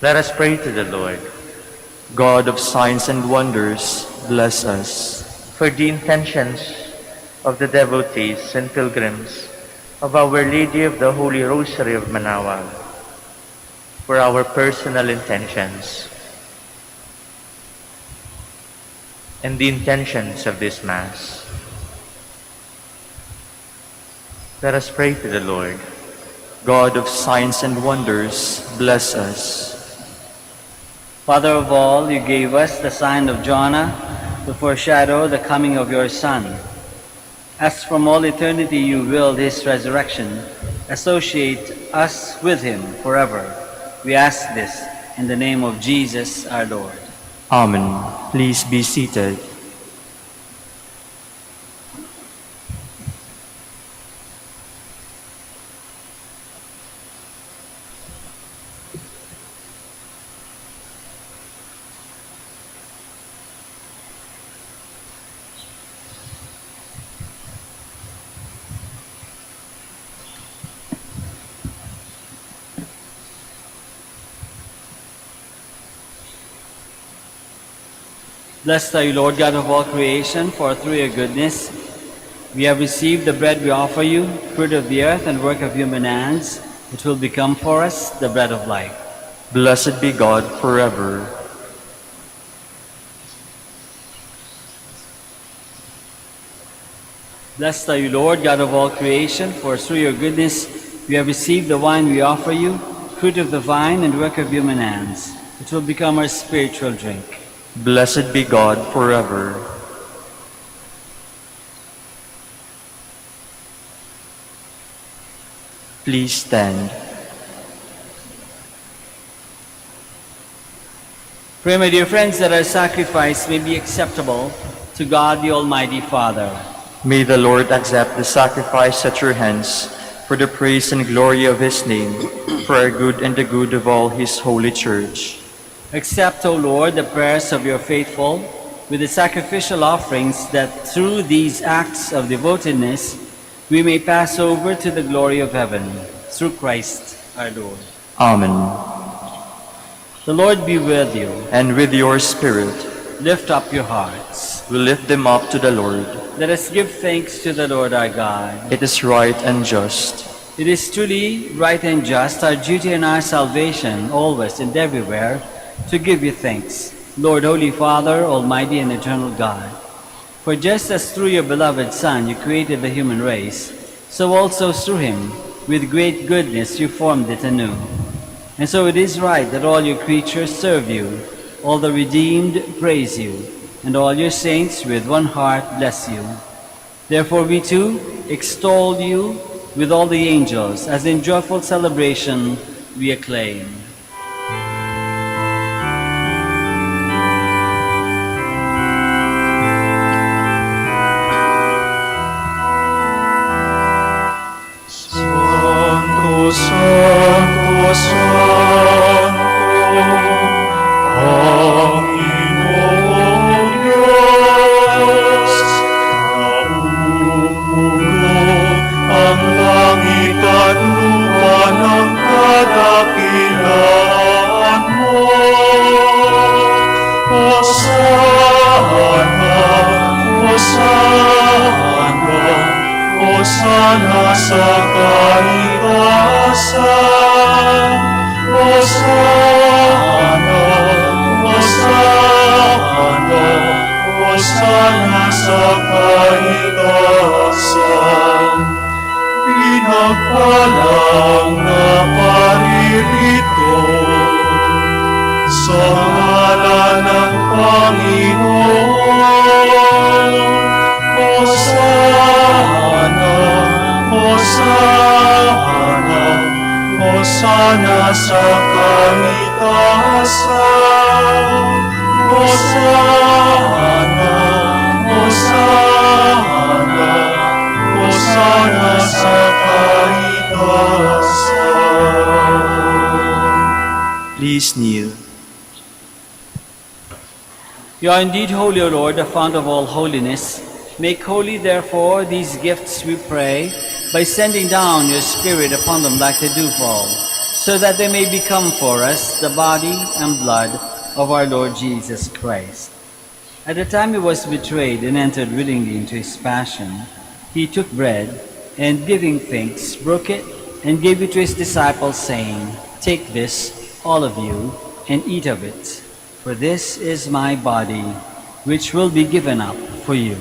Let us pray to the Lord. God of signs and wonders, bless us. For the intentions of the devotees and pilgrims of Our Lady of the Holy Rosary of Manaoag, for our personal intentions, and the intentions of this Mass, let us pray to the Lord. God of signs and wonders, bless us. Father of all, you gave us the sign of Jonah to foreshadow the coming of your Son. As from all eternity you willed his resurrection, associate us with him forever. We ask this in the name of Jesus our Lord. Amen. Please be seated. Blessed are you, Lord God of all creation, for through your goodness we have received the bread we offer you, fruit of the earth and work of human hands. It will become for us the bread of life. Blessed be God forever. Blessed are you, Lord God of all creation, for through your goodness we have received the wine we offer you, fruit of the vine and work of human hands. It will become our spiritual drink. Blessed be God forever. Please stand. Pray, my dear friends, that our sacrifice may be acceptable to God the Almighty Father. May the Lord accept the sacrifice at your hands for the praise and glory of his name, for our good and the good of all his holy church. Accept, O Lord, the prayers of your faithful with the sacrificial offerings, that through these acts of devotedness we may pass over to the glory of heaven. Through Christ our Lord. Amen. The Lord be with you. And with your spirit, Lift up your hearts. we lift them up to the Lord. Let us give thanks to the Lord our God. It is right and just. It is truly right and just, our duty and our salvation, always and everywhere, to give you thanks, Lord, Holy Father, Almighty and Eternal God. For just as through your beloved Son you created the human race, so also through him, with great goodness, you formed it anew. And so it is right that all your creatures serve you, all the redeemed praise you, and all your saints with one heart bless you. Therefore we too extol you with all the angels, as in joyful celebration we acclaim. Santo, Santo, Santo, Panginoong Diyos, napupuno ang langit at lupa ng kadakilaan mo. Hosana, Hosana, Hosana sa kaitaasan. Hosana, Hosana, Hosana sa kaitaasan. Pinagpalang na paririto sa ngalan ng Panginoon. Hosana, Hosana, Hosana sa kaitaasan. Hosana, Hosana, Hosana sa kaitaasan. Please kneel. You are indeed holy, O Lord, the fount of all holiness. Make holy, therefore, these gifts, we pray, by sending down your Spirit upon them like the dewfall, so that they may become for us the body and blood of our Lord Jesus Christ. At the time he was betrayed and entered willingly into his passion, he took bread, and giving thanks, broke it, and gave it to his disciples, saying, "Take this, all of you, and eat of it, for this is my body, which will be given up for you."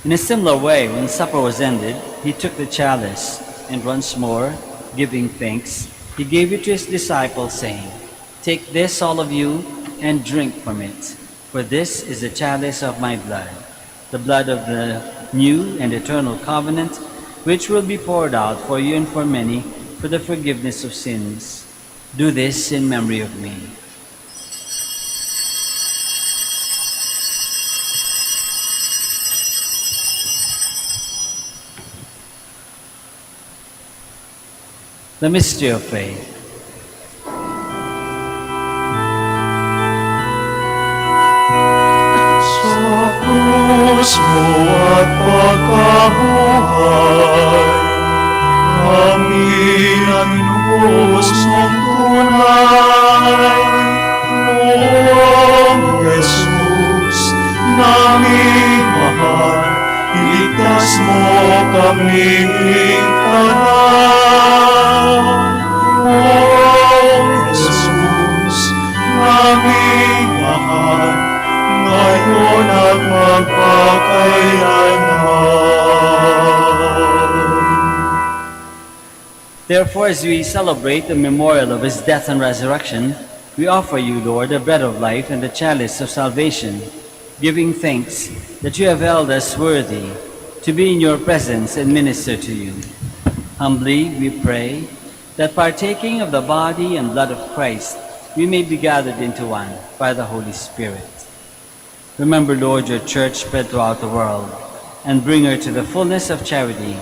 In a similar way, when supper was ended, he took the chalice, and once more, giving thanks, he gave it to his disciples, saying, "Take this, all of you, and drink from it, for this is the chalice of my blood, the blood of the new and eternal covenant, which will be poured out for you and for many for the forgiveness of sins. Do this in memory of me." The mystery of faith. Sa krus mo at pagkabuhay, kami ang lubos mong tunay. Noong Jesus, naming mahal, iligtas mo kaming tanan. Noong Jesus, naming mahal, ngayon at magpakailanman. Therefore, as we celebrate the memorial of his death and resurrection, we offer you, Lord, the bread of life and the chalice of salvation, giving thanks that you have held us worthy to be in your presence and minister to you. Humbly we pray that partaking of the body and blood of Christ, we may be gathered into one by the Holy Spirit. Remember, Lord, your church spread throughout the world, and bring her to the fullness of charity,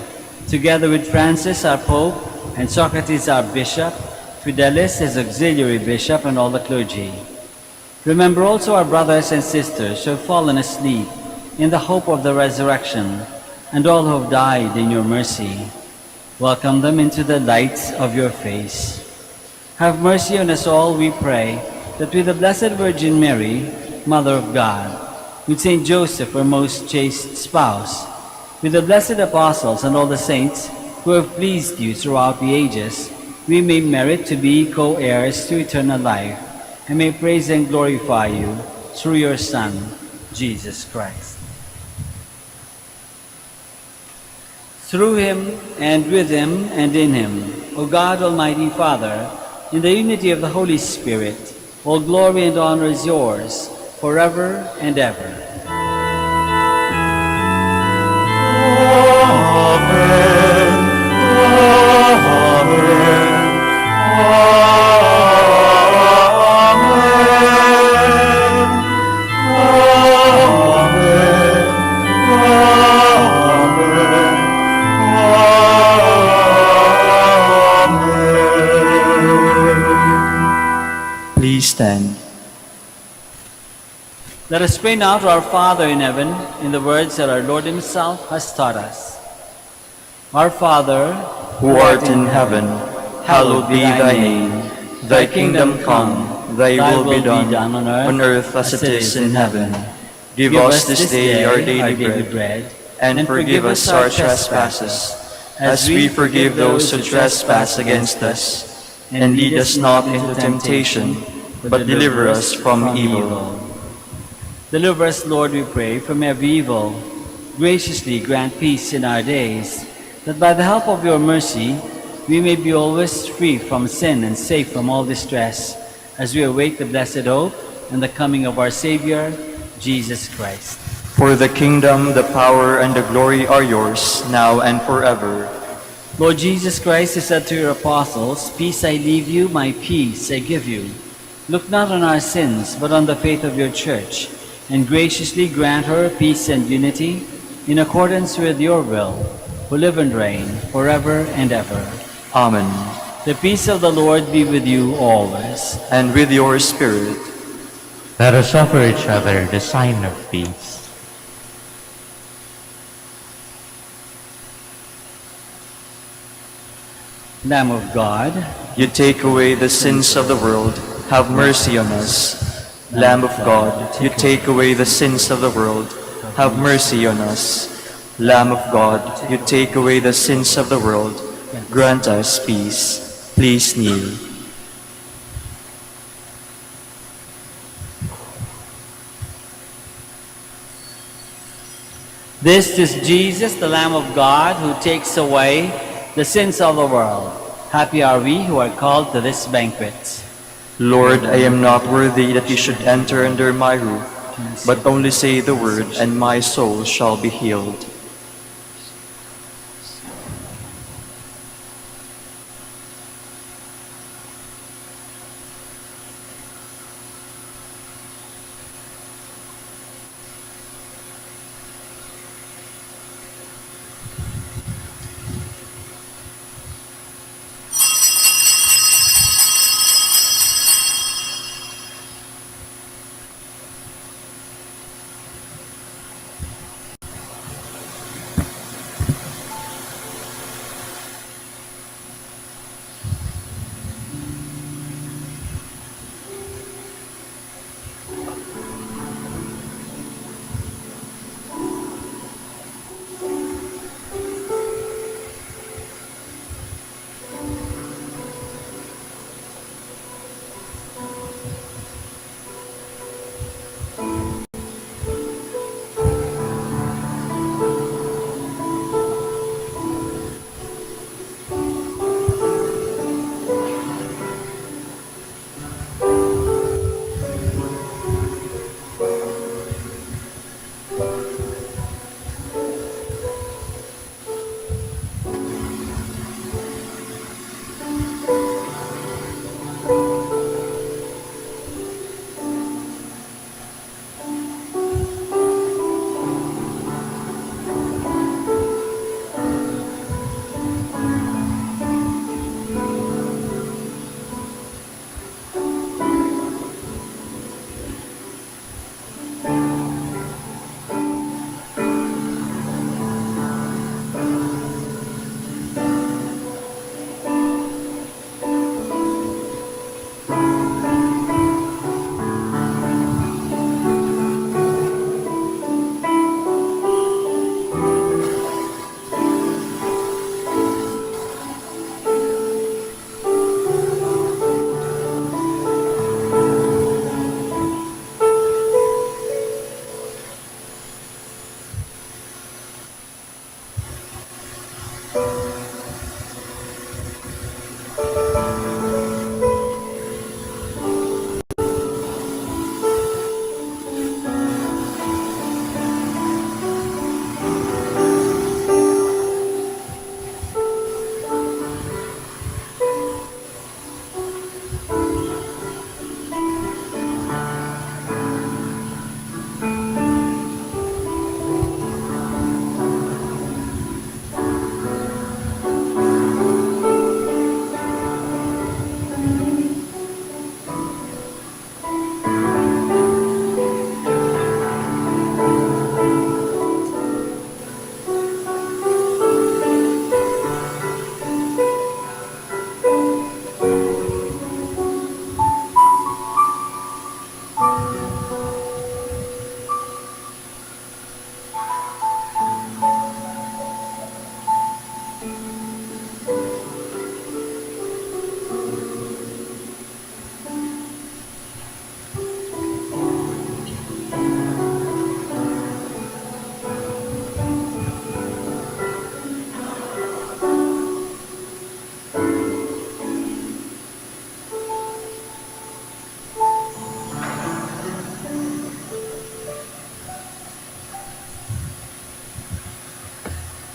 together with Francis, our Pope, and Socrates, our Bishop, Fidelis, his auxiliary bishop, and all the clergy. Remember also our brothers and sisters who have fallen asleep in the hope of the resurrection, and all who have died in your mercy. Welcome them into the light of your face. Have mercy on us all, we pray, that with the Blessed Virgin Mary, Mother of God, with Saint Joseph, her most chaste spouse, with the blessed apostles and all the saints who have pleased you throughout the ages, we may merit to be co-heirs to eternal life, and may praise and glorify you through your Son, Jesus Christ. Through him, and with him, and in him, O God, Almighty Father, in the unity of the Holy Spirit, all glory and honor is yours, forever and ever. Amen. Amen. Please stand. Let us pray now to our Father in heaven in the words that our Lord himself has taught us. Our Father, Who art in heaven, hallowed be thy name. Thy kingdom come, thy will be done, on earth as it is in heaven. Give us this day our daily bread, and forgive us our trespasses, as we forgive those who trespass against us. And lead us not into temptation, but deliver us from evil. Deliver us, Lord, we pray, from every evil. Graciously grant peace in our days, that by the help of your mercy we may be always free from sin and safe from all distress, as we await the blessed hope and the coming of our Savior, Jesus Christ. For the kingdom, the power, and the glory are yours, now and forever. Lord Jesus Christ, you said to your apostles, "Peace I leave you, my peace I give you. Look not on our sins, but on the faith of your church, and graciously grant her peace and unity, in accordance with your will, who live and reign forever and ever." Amen. The peace of the Lord be with you always. And with your spirit. Let us offer each other the sign of peace. Lamb of God, You take away the sins of the world, have mercy on us. Lamb of God, you take away the sins of the world, have mercy on us. Lamb of God, you take away the sins of the world, grant us peace. Please kneel. this is Jesus, the Lamb of God, who takes away the sins of the world. Happy are we who are called to this banquet. Lord, I am not worthy that you should enter under my roof, but only say the word, and my soul shall be healed.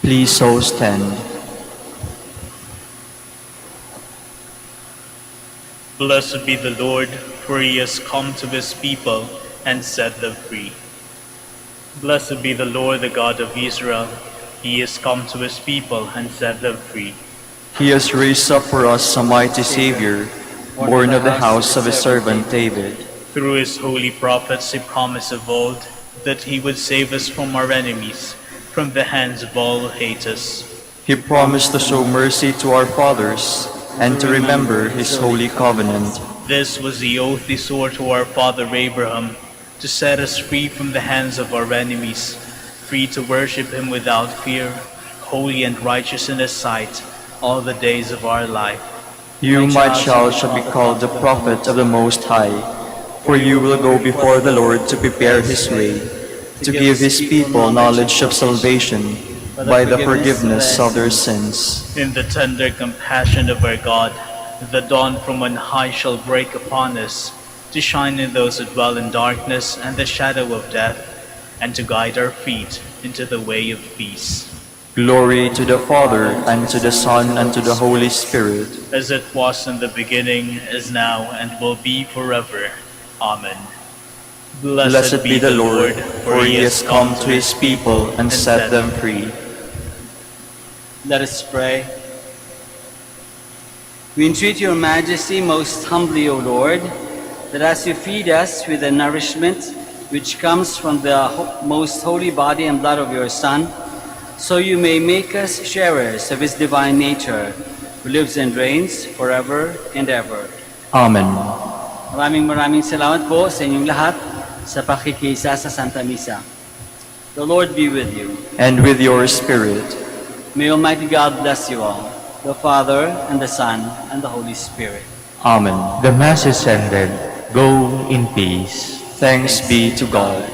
Please so stand. Blessed be the Lord, for he has come to his people and set them free. Blessed be the Lord, the God of Israel. He has come to his people and set them free. He has raised up for us a mighty Savior, born of the house of his servant David. Through his holy prophets he promised of old that he would save us from our enemies, from the hands of all who hate us. He promised to show mercy to our fathers and to remember his holy covenant. This was the oath he swore to our father Abraham, to set us free from the hands of our enemies, free to worship him without fear, holy and righteous in his sight, all the days of our life. You, my child, shall be called the prophet of the Most High, for you will go before the Lord to prepare his way, to give his people knowledge of salvation by the forgiveness of their sins. In the tender compassion of our God, the dawn from on high shall break upon us, to shine in those who dwell in darkness and the shadow of death, and to guide our feet into the way of peace. Glory to the Father, and to the Son, and to the Holy Spirit. As it was in the beginning, is now, and will be forever. Amen. Blessed be the Lord, for he has come to his people and set them free. Let us pray. We entreat your majesty most humbly, O Lord, that as you feed us with the nourishment which comes from the most holy body and blood of your Son, so you may make us sharers of his divine nature, who lives and reigns forever and ever. Amen. Maraming salamat po sa inyong lahat sa pakikisa sa Santa Misa. The Lord be with you. And with your spirit. May Almighty God bless you all, the Father, and the Son, and the Holy Spirit. Amen. The Mass is ended. Go in peace. Thanks be to God.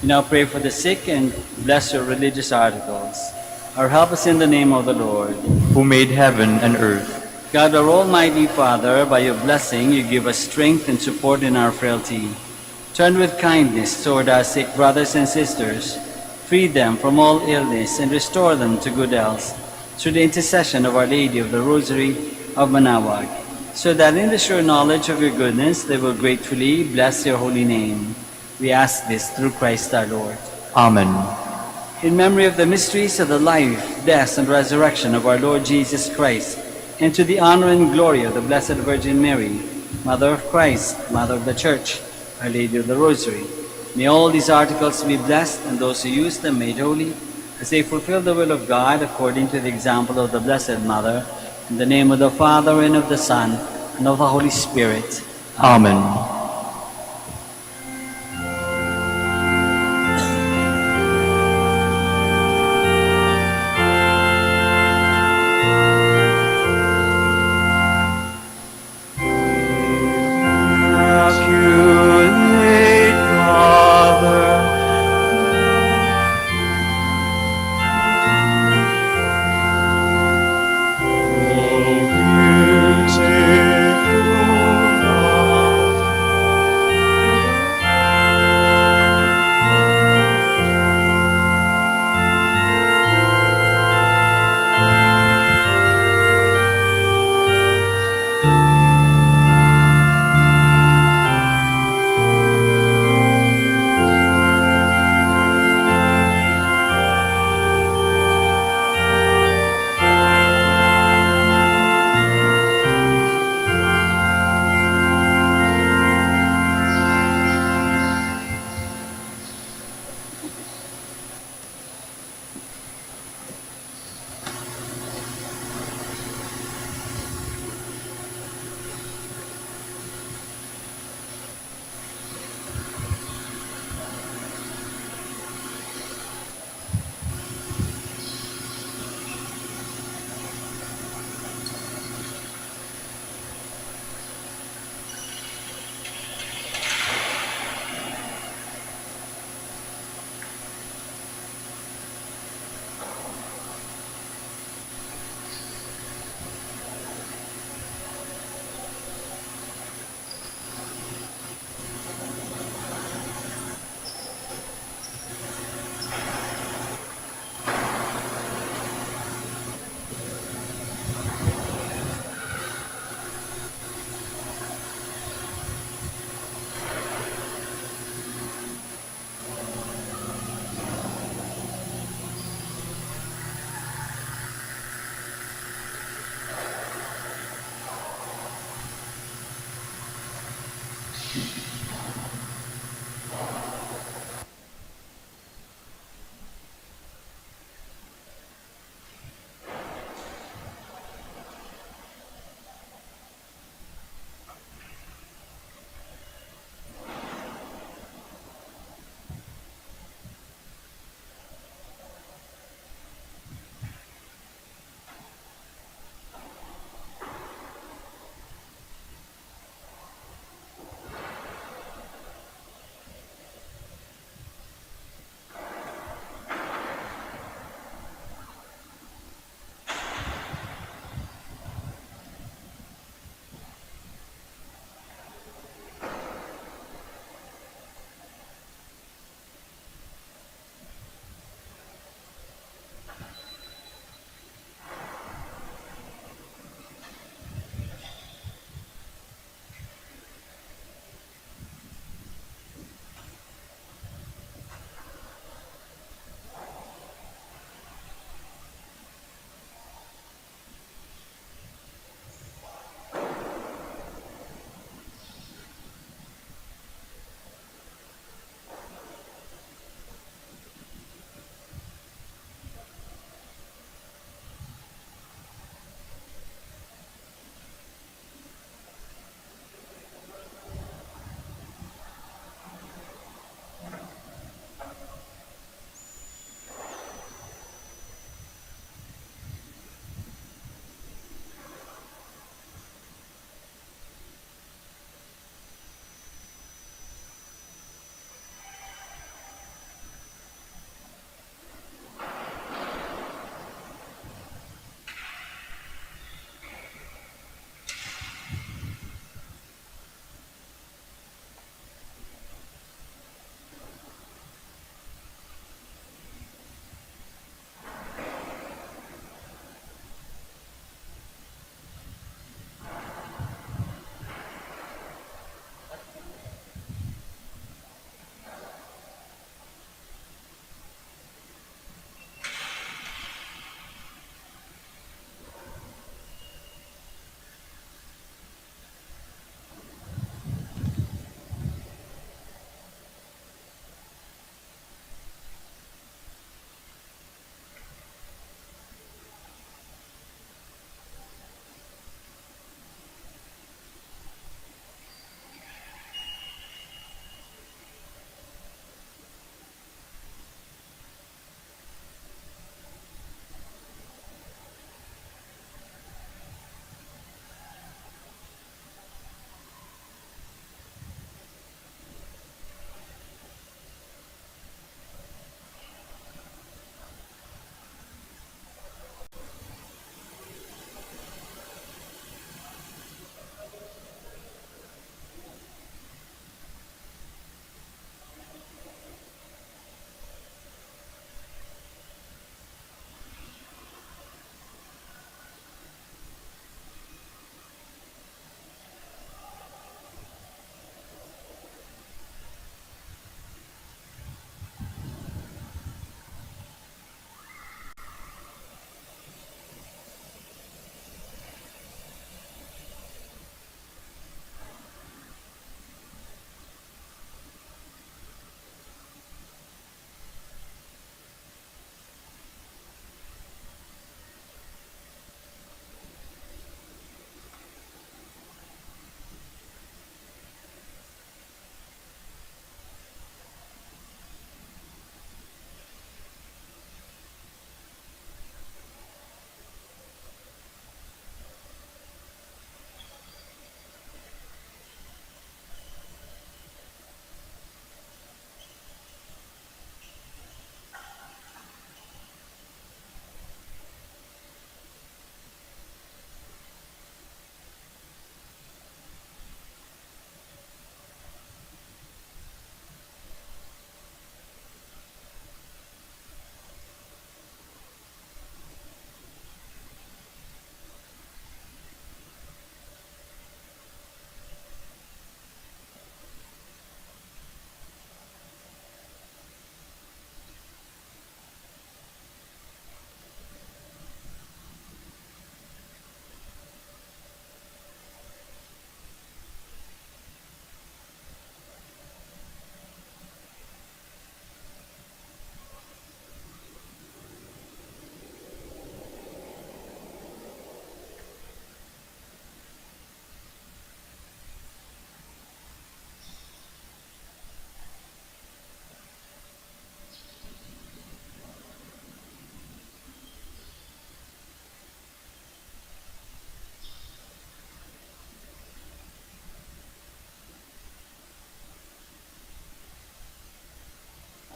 We now pray for the sick and bless your religious articles. Our help is in the name of the Lord, Who made heaven and earth. God, our Almighty Father, by your blessing you give us strength and support in our frailty. Turn with kindness toward our sick brothers and sisters, free them from all illness, and restore them to good health, through the intercession of Our Lady of the Rosary of Manaoag, so that in the sure knowledge of your goodness they will gratefully bless your holy name. We ask this through Christ our Lord. Amen. In memory of the mysteries of the life, death, and resurrection of our Lord Jesus Christ, and to the honor and glory of the Blessed Virgin Mary, Mother of Christ, Mother of the Church, Our Lady of the Rosary, may all these articles be blessed and those who use them made holy, as they fulfill the will of God according to the example of the Blessed Mother, in the name of the Father, and of the Son, and of the Holy Spirit. Amen. Immaculate Mother, oh beautiful God,